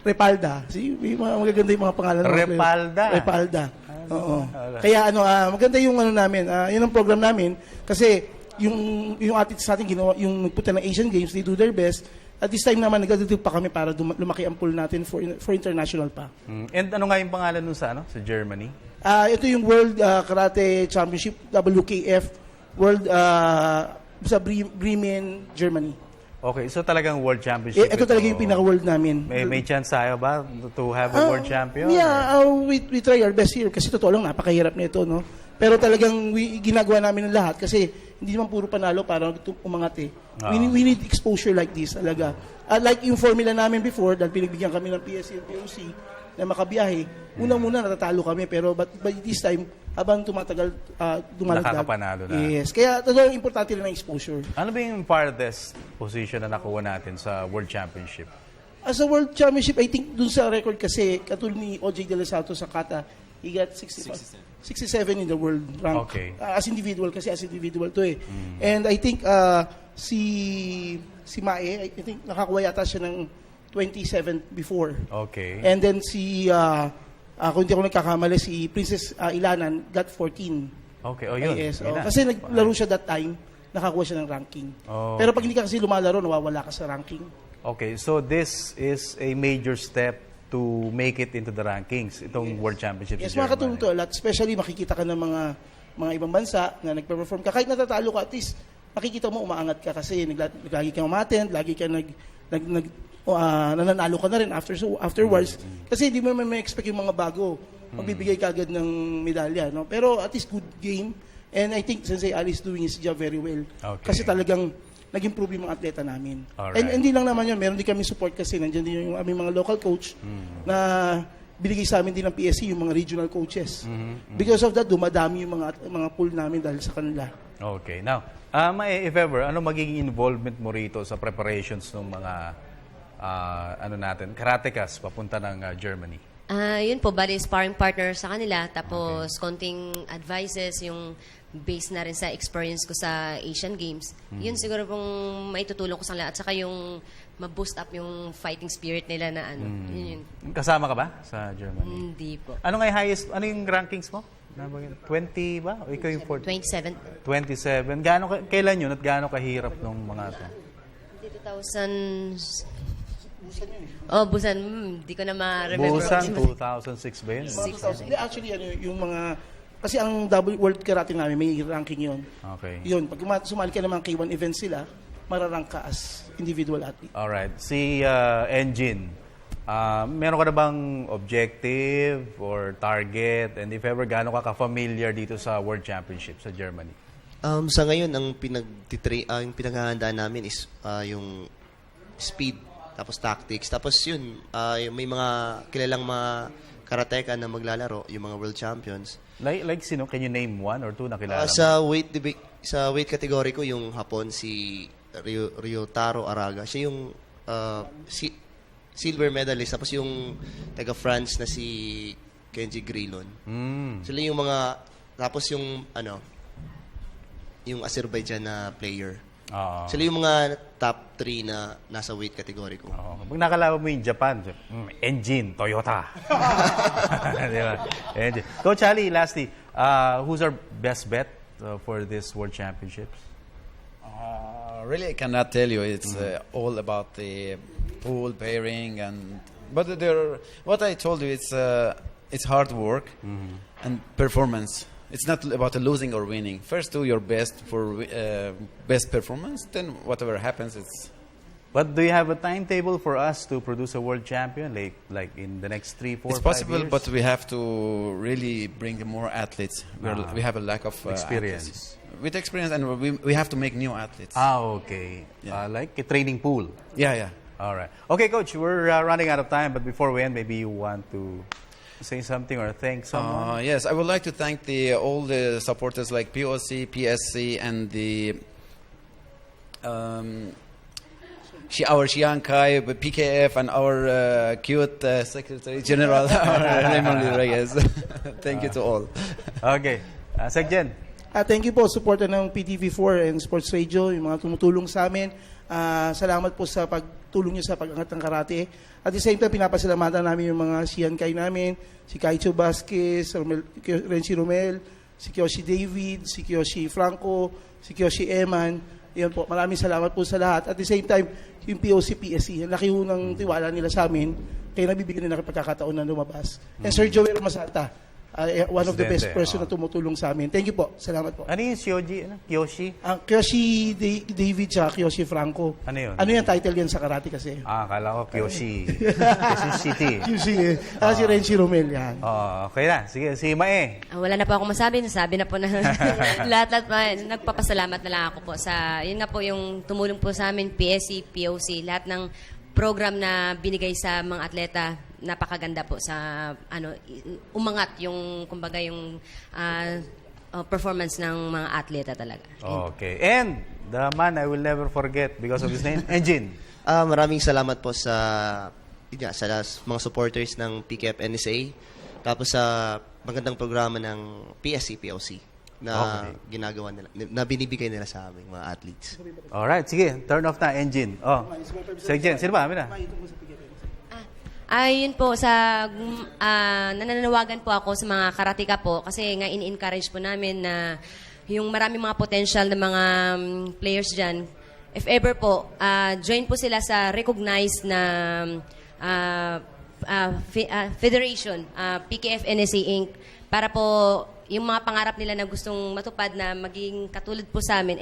Repalda. May mga magaganda yung mga pangalan. Repalda. Oo. Kaya maganda yung namin, yun ang program namin kasi yung athletes natin ginawa, yung nagpunta ng Asian Games, they do their best. At this time naman nagdadagdag pa kami para lumaki ang pool natin for international pa. And ano nga yung pangalan nun sa Germany? Ito yung World Karate Championship, WKF, World sa Bremen, Germany. Okay, so talagang World Championship. Ito talaga yung pinaka-world namin. May chance tayo ba to have a world champion? Yeah, we try our best here kasi totoo lang, napakahirap nito, no? Pero talagang ginagawa namin ng lahat kasi hindi naman puro panalo para umangat eh. We need exposure like this talaga. Like yung formula namin before, dahil pinagbigyan kami ng PSC and POC na makabiyahe, unang-muna natatalo kami pero but this time, habang tumatagal, dumalagdag. Nakakapanalo na. Yes. Kaya totoo importante rin ng exposure. Ano ba yung farthest position na nakuha natin sa World Championship? As a World Championship, I think dun sa record kasi, katulad ni OJ De La Santo sa kata, He got 67 in the world rank. Okay. As individual, kasi as individual to eh. And I think si Mae, I think nakakuha yata siya ng 27 before. Okay. And then kung hindi ako nagkakamali, si Princess Ilanan got 14. Okay, yun. Yes, Yun na. kasi naglaro siya that time, nakakuha siya ng ranking. Pero pag hindi ka kasi lumalaro, nawawala ka sa ranking. Okay, so this is a major step to make it into the rankings, itong World Championships Yes, in Germany. makakatulong to a lot. Especially makikita ka ng mga ibang bansa na nagpe-perform ka. Kahit natatalo ka, at least makikita mo umaangat ka kasi lagi kang umattend, lagi ka nananalo ka na rin afterwards. Kasi hindi mo may expect yung mga bago. Magbibigay ka agad ng medalya. No? Pero at least good game. And I think Sensei Ali is doing his job very well. Okay. Kasi talagang nag-improve yung mga atleta namin. Alright. And hindi lang naman yun, meron din kami support kasi nandiyan din yung aming mga local coach na binigay sa amin din ng PSC, yung mga regional coaches. Because of that, dumadami yung mga pool namin dahil sa kanila. Okay. Now, if ever, ano magiging involvement mo rito sa preparations ng mga karatekas papunta ng Germany? Yun po, bali sparring partner sa kanila. Tapos, konting advices, yung based na rin sa experience ko sa Asian Games. Yun siguro pong maitutulong ko sa kanila. At saka yung ma-boost up yung fighting spirit nila na yun. Kasama ka ba sa Germany? Hindi po. Ano nga highest, ano yung rankings mo? 20 ba? O ikaw yung 27. 27. Kailan yun at gaano kahirap nung mga ito? 2000... Busan. Hindi ko na ma-remember. Busan, 2006 ba yun? Actually, yung mga... Kasi ang World Karate namin, may ranking yun. Okay. Yun, pag sumali ka naman K1 events sila, mararank ka as individual athlete. Alright. Si Engine, meron ka na bang objective or target? And if ever, gaano ka ka-familiar dito sa World Championship sa Germany? Sa ngayon, ang pinaghahandaan namin is yung speed, tapos tactics. Tapos yun, may mga kilalang mga karateka na maglalaro, yung mga world champions. Like sino? Can you name one or two na kilala? Sa weight category ko, yung Hapon, si Ryotaro Araga. Siya yung silver medalist. Tapos yung taga France na si Kenji Grilon. Sila yung mga... Tapos yung yung Azerbaijan na player. Sila yung mga top 3 na nasa weight category ko. Pag nakalaban mo yung Japan, Engine, Toyota. Diba? Engine. Coach Ali, lastly, who's our best bet for this World Championships? Really, I cannot tell you. It's all about the pool pairing, but what I told you, it's hard work and performance. It's not about losing or winning. First, do your best for best performance. Then, whatever happens, it's. But do you have a timetable for us to produce a world champion, like in the next 3, 4, 5 years? It's possible, but we have to really bring more athletes. We have a lack of experience. Athletes. With experience, and we have to make new athletes. Okay. Yeah. Like a training pool. Yeah. All right. Okay, Coach, we're running out of time, but before we end, maybe you want to say something or thank someone? Yes, I would like to thank all the supporters like POC, PSC, and our Xian Kai, PKF, and our cute Secretary General, Raymond Reyes. Thank you to all. Okay. Sekjen. Thank you po, supporter ng PTV4 and Sports Radio, yung mga tumutulong sa amin. Salamat po sa pagtulong niyo sa pag-angat ng karate. At the same time, pinapasalamatan namin yung mga Xian Kai namin, si Kaicho Vasquez, Renzi Romel, si Kyoshi David, si Kyoshi Franco, si Kyoshi Eman. Yan po, maraming salamat po sa lahat. At the same time, yung POC, PSC, ang laki ng tiwala nila sa amin, kaya nabibigyan nila ng pagkakataon na lumabas. And Sir Joel Masata, one of the best person na tumutulong sa amin. Thank you po. Salamat po. Ano yung Kyoshi? Kyoshi David at Kyoshi Franco. Ano yun? Ano yung title yan sa karate kasi? Akala ko Kyoshi. Kyoshi City. Kyoshi. Si Renzi Romel yan. Okay na. Sige, si Mae. Wala na po akong masabi. Nasabi na po na lahat. Nagpapasalamat na lang ako po sa, yun na po yung tumulong po sa amin, PSC, POC, lahat ng program na binigay sa mga atleta. Napakaganda po sa umangat yung kumbaga yung performance ng mga atleta talaga. Okay. And the man I will never forget because of his name, Engine. Maraming salamat po sa mga supporters ng PKF NSA. Tapos sa magandang programa ng PSC, POC na ginagawa nila, na binibigay nila sa aming mga athletes. Alright, sige. Turn off na engine. Oh. Sige, sino ba? Amin na. Ayun po, nananawagan po ako sa mga karateka po kasi nga in-encourage po namin na yung maraming mga potential na mga players dyan, if ever po, join po sila sa recognized na federation, PKF NSA Inc. para po yung mga pangarap nila na gustong matupad na maging katulad po sa amin,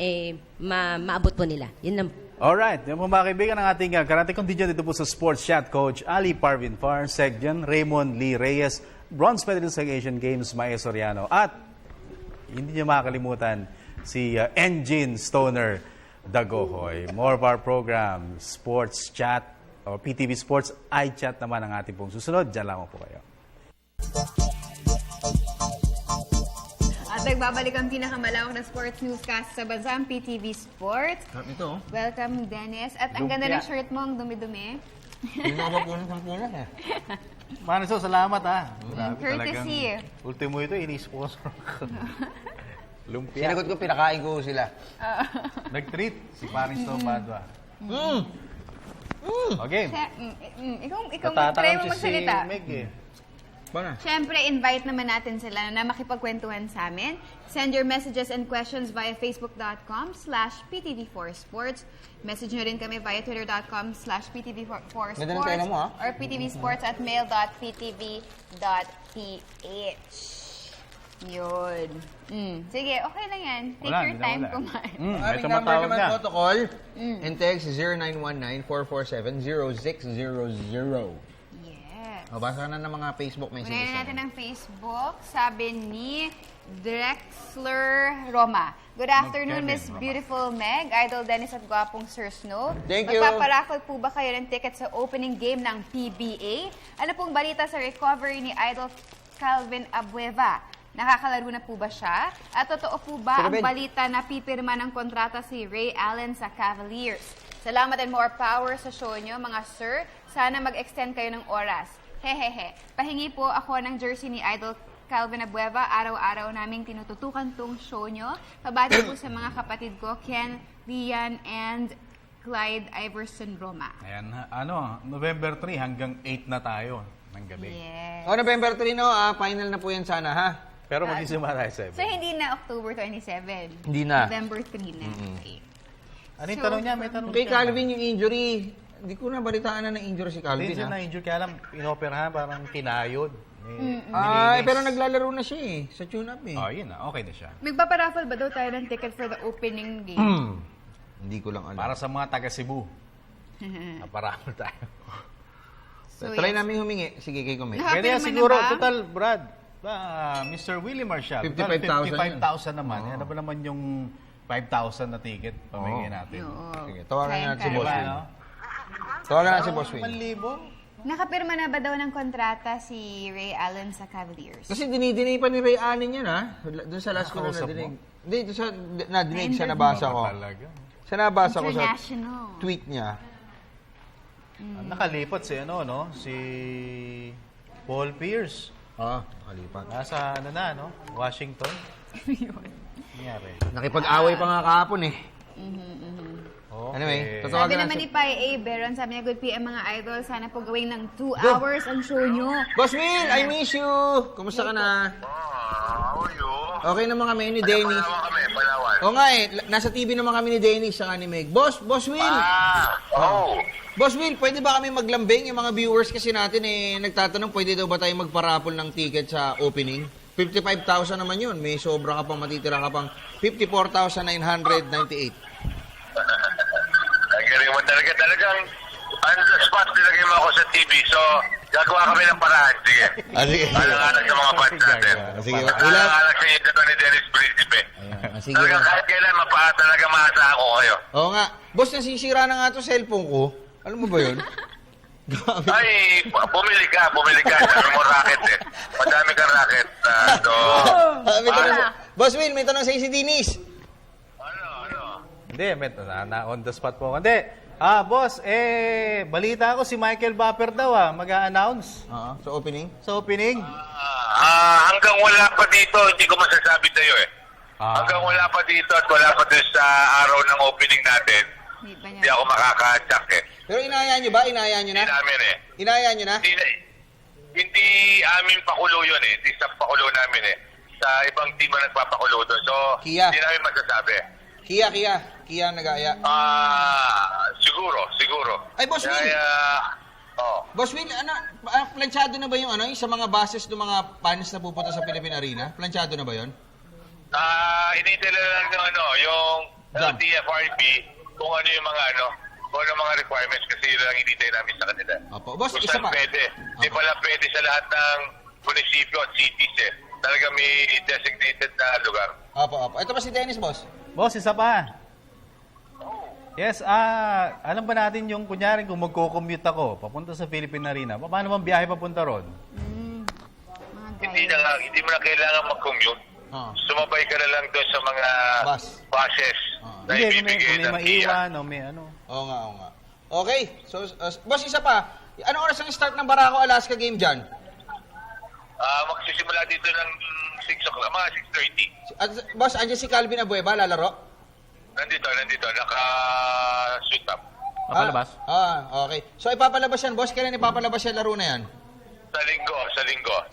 maabot po nila. Yun lang. Alright, yung mga kaibigan ng ating karate contingent dito po sa Sports Chat, Coach Ali Parvin Far, Segjan, Raymond Lee Reyes, bronze medalist sa Asian Games, Maya Soriano, at hindi niyo makakalimutan si Engine Stoner Dagohoy. More of our program, Sports Chat, o PTV Sports, iChat naman ang ating pong susunod. Diyan lamang po kayo. At nagbabalik ang pinakamalawak na sports newscast sa bansa, ang PTV Sports. Ito. Welcome, Dennis. At ang ganda ng shirt mo, ang dumi-dumi. Hindi ako puno eh. Maniso, salamat ha. Courtesy. Ultimo ito, ini-sponsor. Lumpia. Sinagot ko, pinakain ko sila. Nag-treat si Maniso Badwa. Okay. Ikaw try mo magsalita. Si Meg eh. Siyempre, invite naman natin sila na makipagkwentuhan sa amin. Send your messages and questions via facebook.com/PTV4Sports. Message nyo rin kami via twitter.com/PTV4Sports or ptvsports@mail.ptv.ph. Yun. Sige, okay lang yan. Take your time kumain. Aming number naman protocol. And text 0919-447-0600. O, basa na ng mga Facebook messages. Unahin natin ang Facebook. Sabi ni Drexler Roma. Good afternoon, Miss Beautiful Meg, Idol Dennis at Gwapong Sir Snow. Thank you. Magpaparaffle po ba kayo ng ticket sa opening game ng PBA? Ano pong balita sa recovery ni Idol Calvin Abueva? Nakakalaro na po ba siya? At totoo po ba ang balita na pipirma ng kontrata si Ray Allen sa Cavaliers? Salamat and more power sa show nyo, mga sir. Sana mag-extend kayo ng oras. Hehehe. Pahingi po ako ng jersey ni Idol Calvin Abueva. Araw-araw naming tinututukan tong show nyo. Pabati po sa mga kapatid ko, Ken, Lian, and Clyde Iverson Roma. Ayan, November 3 hanggang 8 na tayo ng gabi. Yes. November 3 final na po yan sana ha. Pero mag-isima tayo 7. So, hindi na October 27. Hindi na. November 3 na. Okay. Ano yung tanong niya? May tanong kay Calvin yung injury. Hindi ko na balitaan na na-injure si Calvin. Hindi siya na-injure, kaya lang inoperahan, parang kinayod. Pero naglalaro na siya eh, sa tune-up eh. Yun na, okay na siya. Magpaparaffle ba daw tayo ng ticket for the opening game? Hindi ko lang alam. Para sa mga taga-Cebu. Naparaffle tayo. So, try namin humingi. Sige, kay Kumek. Kaya siguro, total, Brad, Mr. Willie Marshall, 55,000 naman. Ano ba naman yung 5,000 na ticket pamigay natin? Sige, tawagan natin si Boss Will. Ano? Tawagan natin si Boss Will. 1,000? Nakapirma na ba daw ng kontrata si Ray Allen sa Cavaliers? Kasi dinidinay pa ni Ray Allen yan ha. Doon sa last ko na nadinig. Hindi, doon sa nadinig sa nabasa ko. Sa nabasa ko sa tweet niya. Nakalipat si si Paul Pierce. Nakalipat. Nasa Washington. Nangyari. Nakipag-away pa nga kahapon eh. Anyway, sabi naman ni Pai A. Beron, sabi niya, good PM mga idol, sana po gawin ng 2 hours ang show nyo. Boss Will, I miss you! Kumusta ka na? How are you? Okay naman kami ni Dennis. Oo nga nasa TV naman kami ni Dennis saka ni Meg. Boss Will! Boss Will, pwede ba kami maglambing? Yung mga viewers kasi natin nagtatanong, pwede daw ba tayo magparapol ng ticket sa opening? 55,000 naman yun. May sobra ka pang, matitira ka pang 54,998. Ang galing mo talagang on the spot nilagay mo ako sa TV. So, gagawa kami ng paraan. Sige. Sige. Alang-alang sa mga fans natin. Sige. Alang-alang sa inyo ni Dennis Principe. Sige. Talagang kahit kailan, talaga maasa ako kayo. Oo nga. Boss, nasisira na nga to cellphone ko. Alam mo ba yun? Ay, bumili ka. Sabi mo racket eh. Madami kang racket. Boss Will, may tanong sa'yo si Dennis. Hindi, on the spot po. Hindi, Boss, balita ko si Michael Bapper daw mag-a-announce. Sa opening? Sa opening. Hanggang wala pa dito, hindi ko masasabi sa'yo eh. Hanggang wala pa dito at wala pa dito sa araw ng opening natin, hindi ako makaka-check eh. Pero inaya nyo ba? Inaya nyo na? Hindi namin eh. Inaya nyo na? Hindi amin pakulo yun eh. Hindi sa pakulo namin eh. Sa ibang team ang nagpapakulo doon. So, Kia. hindi namin masasabi. Kia ang nag-aaya. Siguro. Ay, Boss Will. Boss Will, planchado na ba yung yung sa mga bases ng mga fans na pupunta sa Philippine Arena? Planchado na ba yun? Inintay lang yung LTFRB kung ano yung kung ano mga requirements kasi yun lang inintay namin sa kanila. Opo. Boss, kung isa saan pa. pwede. Hindi pala pwede sa lahat ng munisipyo at cities eh. Talaga may designated na lugar. Opo. Ito pa si Dennis, boss. Boss, isa pa. Yes, alam ba natin yung kunyari kung magko-commute ako papunta sa Philippine Arena, paano bang biyahe papunta ron? Hindi mo na kailangan mag-commute. Sumabay ka na lang doon sa mga buses na ibibigay ng maiwan o may ano. Oo nga. Okay, so boss, isa pa. Anong oras ang start ng Barako Alaska game dyan? Magsisimula dito ng 6 o'clock, mga 6:30. Boss, andyan si Calvin Abueva, lalaro? Nandito, naka-suit up. Papalabas? Okay. So ipapalabas yan, boss? Kailan ipapalabas yan laro na yan?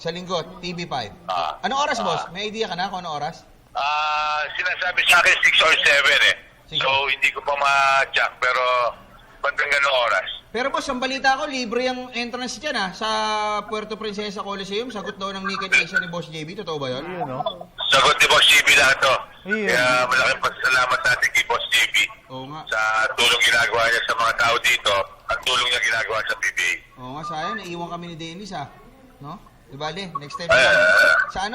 Sa linggo. TV5. Anong oras, boss? May idea ka na kung anong oras? Sinasabi sa akin 6 or 7 eh. So, hindi ko pa ma-check, pero bandang ganong oras. Pero boss, ang balita ko, libre ang entrance dyan sa Puerto Princesa Coliseum. Sagot daw ng Naked Asia ni Boss JB. Totoo ba yun? Sagot ni Boss JB lahat to. Kaya malaking pasalamat natin kay Boss JB sa tulong ginagawa niya sa mga tao dito at tulong niya ginagawa sa PBA. Oo nga, sayang. Naiwan kami ni Dennis no? Diba, next time sa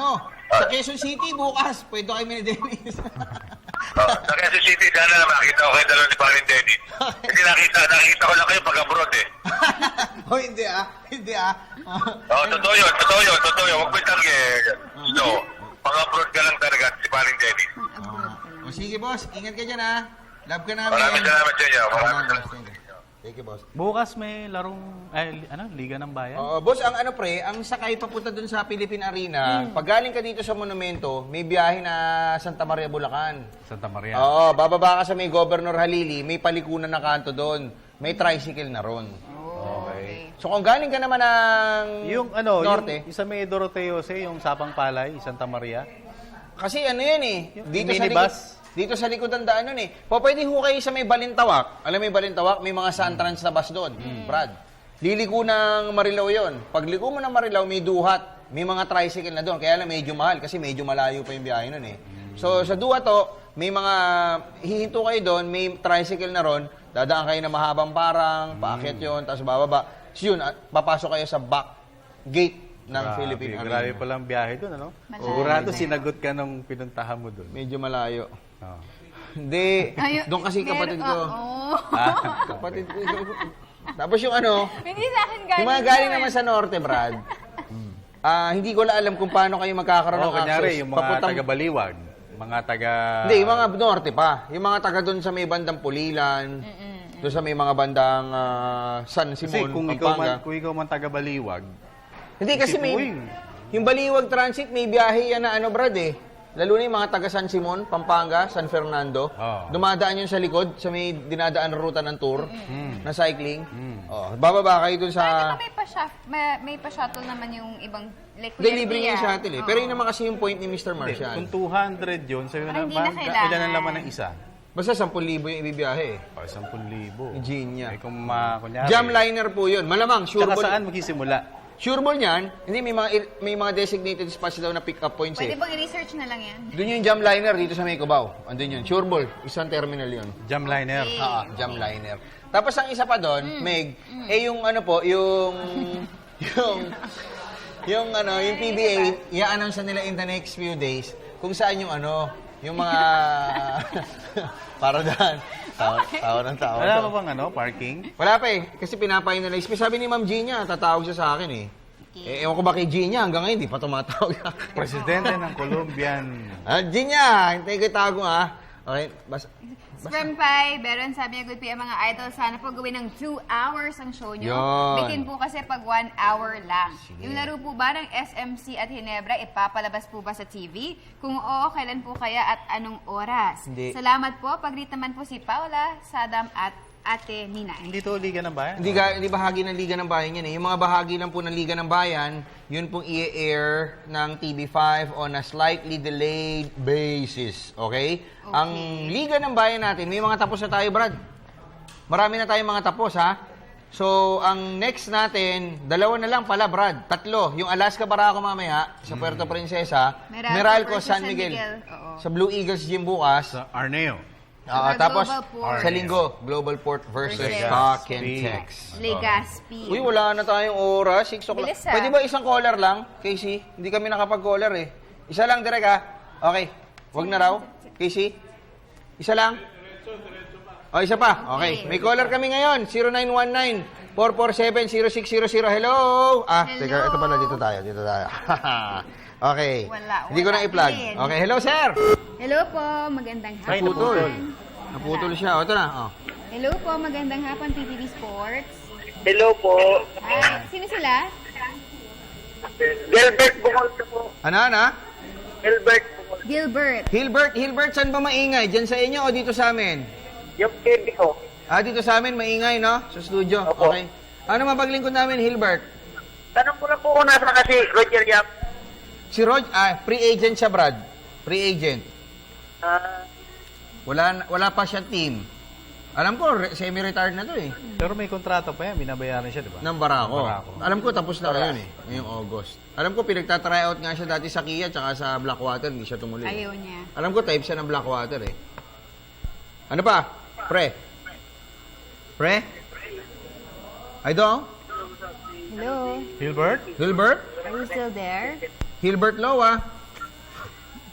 sa Quezon City bukas, pwede kami ni Dennis. Sa Quezon City, sana makita ko kayo dalawa ni Parin Dennis. Kasi nakita ko lang kayo pag-abroad eh. Hindi totoo yun. Huwag mo itanggi. Pag-abroad ka lang talaga si Parin Dennis. Sige boss, ingat ka dyan Love ka namin. Maraming salamat sa inyo. Thank you, boss. Bukas may larong, Liga ng Bayan? Boss, ang sakay papunta dun sa Philippine Arena, pag galing ka dito sa monumento, may biyahe na Santa Maria, Bulacan. Santa Maria? Oo, bababa ka sa may Governor Halili, may palikunan na kanto doon. May tricycle na ron. Okay. So kung galing ka naman ng norte, yung isa may Doroteo yung Sapang Palay, Santa Maria. Kasi yan dito sa minibus. Dito sa likod ng daan nun pwede ho kayo sa may Balintawak. Alam mo yung Balintawak, may mga Santrans na bus doon. Brad. Liliko ng Marilao yon. Pag liko mo ng Marilao, may duhat. May mga tricycle na doon. Kaya lang medyo mahal kasi medyo malayo pa yung biyahe nun So sa duhat may mga hihinto kayo doon, may tricycle na ron. Dadaan kayo na mahabang parang, paakyat yun, tapos bababa. So yun, papasok kayo sa back gate ng Philippine Arena. Grabe palang biyahe doon, Sigurado sinagot ka nung pinuntahan mo doon. Medyo malayo. Hindi. Doon kasi kapatid ko. Kapatid ko. Tapos yung Hindi sa akin galing. yung mga galing naman sa norte, Brad. Hindi ko alam kung paano kayo magkakaroon ng access. Kunyari, yung mga taga-Baliwag. Mga taga... Hindi, yung mga norte pa. Yung mga taga doon sa may bandang Pulilan. Doon sa may mga bandang San Simon, Pampanga. Kung ikaw man taga-Baliwag. Hindi kasi yung Baliwag Transit may biyahe yan na Brad Lalo na yung mga taga San Simon, Pampanga, San Fernando. Dumadaan yun sa likod, sa may dinadaan ruta ng tour, na cycling. Bababa kayo dun sa... May pa-shuttle naman yung ibang... Libre niya yung shuttle Pero yun naman kasi yung point ni Mr. Marshall. Kung 200 yun, sa'yo na, ilan ang laman ng isa? Basta 10,000 yung ibibiyahe 10,000. Genia. Kunyari... Jamliner po yun. Malamang, sure ball. Saan magsisimula? Sure ball niyan, hindi may mga designated spots daw na pick-up points Pwede bang i-research na lang yan? Doon yung Jamliner dito sa May Cubao. Andun yun. Sure ball. Isang terminal yun. Jamliner? Jamliner. Tapos ang isa pa doon, Meg, yung yung PBA, i-announce nila in the next few days kung saan yung yung mga para daan. Tawa ng tawa. Wala pa bang parking? Wala pa kasi pinapa-finalize. Sabi ni Ma'am Gina, tatawag siya sa akin ewan ko ba kay Gina, hanggang ngayon, di pa tumatawag. Presidente ng Colombian. Gina, hintay ko tago Okay, Sperm Pie, Beron, sabi niya, good PM mga idol, sana po gawin ng 2 hours ang show nyo. Yun. Bitin po kasi pag 1 hour lang. Yung laro po ba ng SMC at Hinebra, ipapalabas po ba sa TV? Kung oo, kailan po kaya at anong oras? Hindi. Salamat po. Pag-greet naman po si Paula, Sadam at Ate Nina. Hindi to Liga ng Bayan? Hindi bahagi ng Liga ng Bayan yan eh. Yung mga bahagi lang po ng Liga ng Bayan, yun pong i-air ng TV5 on a slightly delayed basis. Okay? Ang Liga ng Bayan natin, may mga tapos na tayo, Brad. Marami na tayong mga tapos, ha? So, ang next natin, 2 na lang pala, Brad. 3. Yung Alaska Barako mamaya, sa Puerto Princesa. Meralco, San Miguel. Oo. Sa Blue Eagles Gym bukas. Sa Arneo. Tapos, Global Port. sa linggo, Global Port versus Talk and Text. Legazpi. Uy, wala na tayong oras. 6 o'clock. Bilis, ah. Pwede ba isang caller lang, Casey? Hindi kami nakapag-caller eh. Isa lang, direk, ha? Okay. Wag na raw. Casey? Isa lang? O, isa pa. Okay. May caller kami ngayon. 0919-447-0600. Hello? Teka. Ito pala. Dito tayo. Okay. Hindi ko na i-plug. Okay. Hello, sir. Hello po, magandang hapon. Ay, naputol siya. O, ito na. Hello po, magandang hapon, PTV Sports. Hello po. Hi, sino sila? Gilbert Bukol po. Ano? Gilbert. Hilbert, saan ba maingay? Diyan sa inyo o dito sa amin? Yung TV ko. Dito sa amin maingay, no? Sa studio. Opo. Okay. Ano mapaglingkod namin, Hilbert? Tanong ko lang po kung nasa kasi Roger Yap. Si Rod, free agent siya, Brad. Free agent. Wala pa siya team. Alam ko, semi-retired na to eh. Pero may kontrata pa yan, binabayaran siya, di ba? Ng Barako. Alam ko, tapos na ngayon eh. Ngayong August. Alam ko, pinagtatry out nga siya dati sa Kia tsaka sa Blackwater. Hindi siya tumuloy. Ayaw niya. Alam ko, type siya ng Blackwater eh. Ano pa? Pre? I don't? Hello. Hilbert? Are you still there? Hilbert Lowa.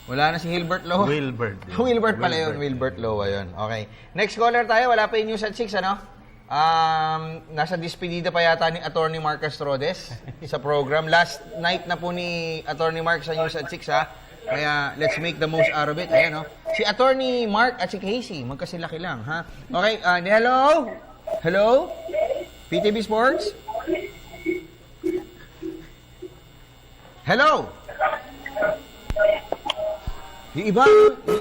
Wala na si Hilbert Lowa. Wilbert pala yun. Wilbert Lowa yun. Okay. Next caller tayo. Wala pa yung news at 6, ano? Nasa despedida pa yata ni Attorney Mark Castrodes sa program. Last night na po ni Attorney Mark sa news at 6, ha? Kaya, let's make the most out of it. Ayan, no? Si Attorney Mark at si Casey, magkasilaki lang, ha? Okay, hello? Hello? PTV Sports? Hello? Yung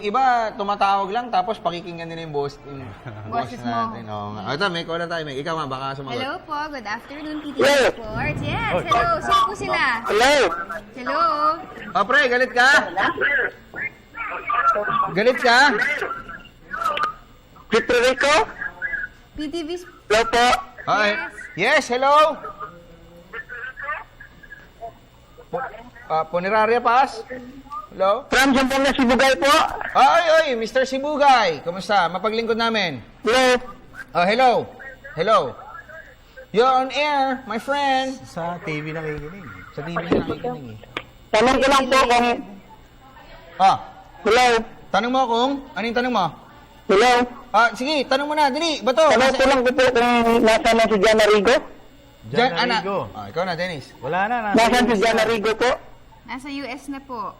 iba tumatawag lang tapos pakikinggan nila yung boss Boses mo. natin. Ito, may caller tayo. Ikaw nga, baka sumagot. Hello po, good afternoon, PTV Sports. Yes, hello. Sino po sila? Hello. Pre, galit ka? Galit ka? Rico? PTV Sports. Hello po. Yes, hello? Puneraria Pass? Hello? From Zamboanga, Sibugay po. Oy, Mr. Sibugay. Kumusta? Mapaglingkod namin. Hello. Hello. You're on air, my friend. Sa TV nakikinig. Sa TV nakikinig. Tanong ko lang po kung... Hello. Tanong mo kung? Anong tanong mo? Hello. Sige, tanong mo na. Dali, bato. Tanong ko lang po kung nasa na si Jana Rigo. Rigo. Ikaw na, Dennis. Wala na. Nasaan si Jana Rigo po? Nasa US na po.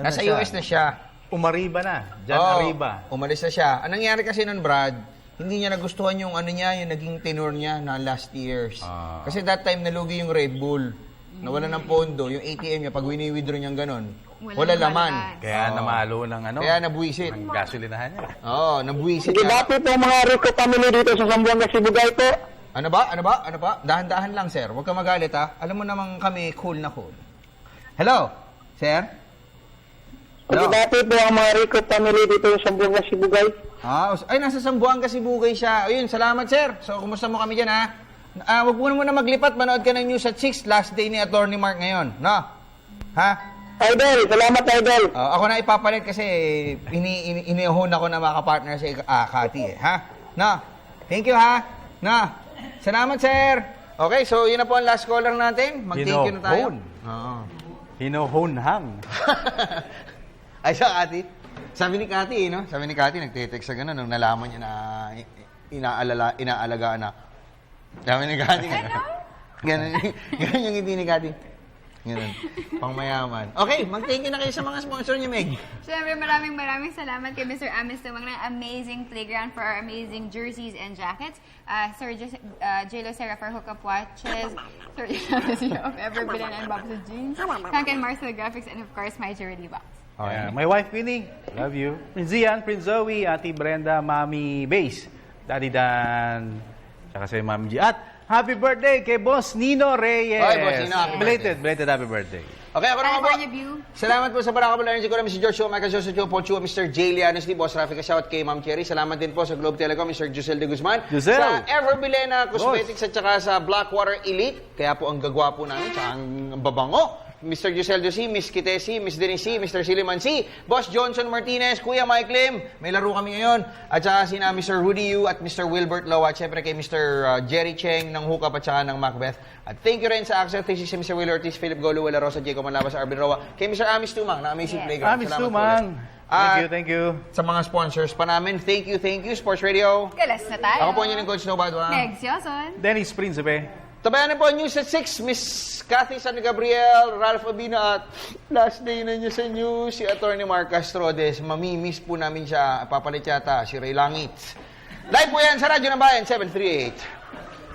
Nasa US na siya. Umariba na. Arriba. Umalis na siya. Anong nangyari kasi nun, Brad? Hindi niya nagustuhan yung yung naging tenure niya na last years. Kasi that time nalugi yung Red Bull. Nawala ng pondo. Yung ATM niya, pag wini-withdraw niyang ganon, wala laman. Kaya namalo ng Kaya nabuwisit. Ang gasolinahan niya. Nabuwisit Sige, dati po mga Rico family dito sa Zamboanga, Sibugay po. Ano ba? Dahan-dahan lang, sir. Huwag ka magalit, ha? Alam mo naman kami, cool na cool. Hello? Sir? Sige, dati po ang mga Rico family dito sa Zamboanga, Sibugay. Nasa Zamboanga, Sibugay siya. Ayun, salamat, sir. So, kumusta mo kami dyan, ha? Huwag mo naman maglipat. Manood ka ng news at 6. Last day ni Attorney Mark ngayon. No? Ha? Idol, salamat, Idol. Ako na ipapalit kasi inihon ako na makapartner si Cathy, ha? No? Thank you, ha? No? Salamat, sir. Okay, so yun na po ang last caller natin. Mag-thank you na tayo. Hinohonhang. Ay, sa Cathy. Sabi ni Cathy, no? Sabi ni Cathy, nagtitext sa gano'n nung nalaman niya na inaalagaan na. Sabi ni Cathy, ganun yung hindi ni Cathy. Ganun. Pangmayaman. Okay, mag-thank you na kayo sa mga sponsor niyo, Meg. Siyempre, maraming salamat kay Mr. Amis Tumang ng amazing playground for our amazing jerseys and jackets. Sir J.Lo Serra for hookup watches. Sir J.Lo of Everbillion and Bob's Jeans. Kanken Marcel Graphics, and of course, my Jewelry Box. Okay. My wife, Winnie. Love you. Prince Ian, Prince Zoe, Ate Brenda, Mami Base, Daddy Dan, tsaka si Mami G. At happy birthday kay Boss Nino Reyes. Oy, Boss Nino, happy Belated happy birthday. Okay, ako naman po. California View. Salamat po sa Barakabulan Energy ko na Mr. George Show, Michael Joseph Cho, Paul Chua, Mr. J. Lianos, Boss Rafi Kasyawat, kay Ma'am Cherry. Salamat din po sa Globe Telecom, Mr. Giselle de Guzman. Sa Everbilena Cosmetics at saka sa Blackwater Elite. Kaya po ang gagwapo namin, tsaka ang babango. Mr. Giselle Dusi, Miss Kitesi, Miss Denise, Mr. Siliman C, Boss Johnson Martinez, Kuya Mike Lim, may laro kami ngayon. At saka sina Mr. Rudy Yu at Mr. Wilbert Low at syempre kay Mr. Jerry Cheng ng Hookup at saka ng Macbeth. At thank you rin sa Axel 360, Mr. Will Ortiz, Philip Golo, Willa Rosa, Jacob Manlabas, Arvin Roa, kay Mr. Amis Tumang na Amazing Playground. Amis Tumang. Thank you. Sa mga sponsors pa namin, thank you, Sports Radio. Kalas na tayo. Ako po yun yung Coach No Badwa. Next, Yoson. Dennis Principe. Tabayanan po News at 6, Miss Cathy San Gabriel, Ralph Abina at last day na niya sa news, si Atty. Mark Castrodes. Mamimiss po namin siya. Papalit yata si Ray Langit. Live po yan sa Radyo ng Bayan, 738.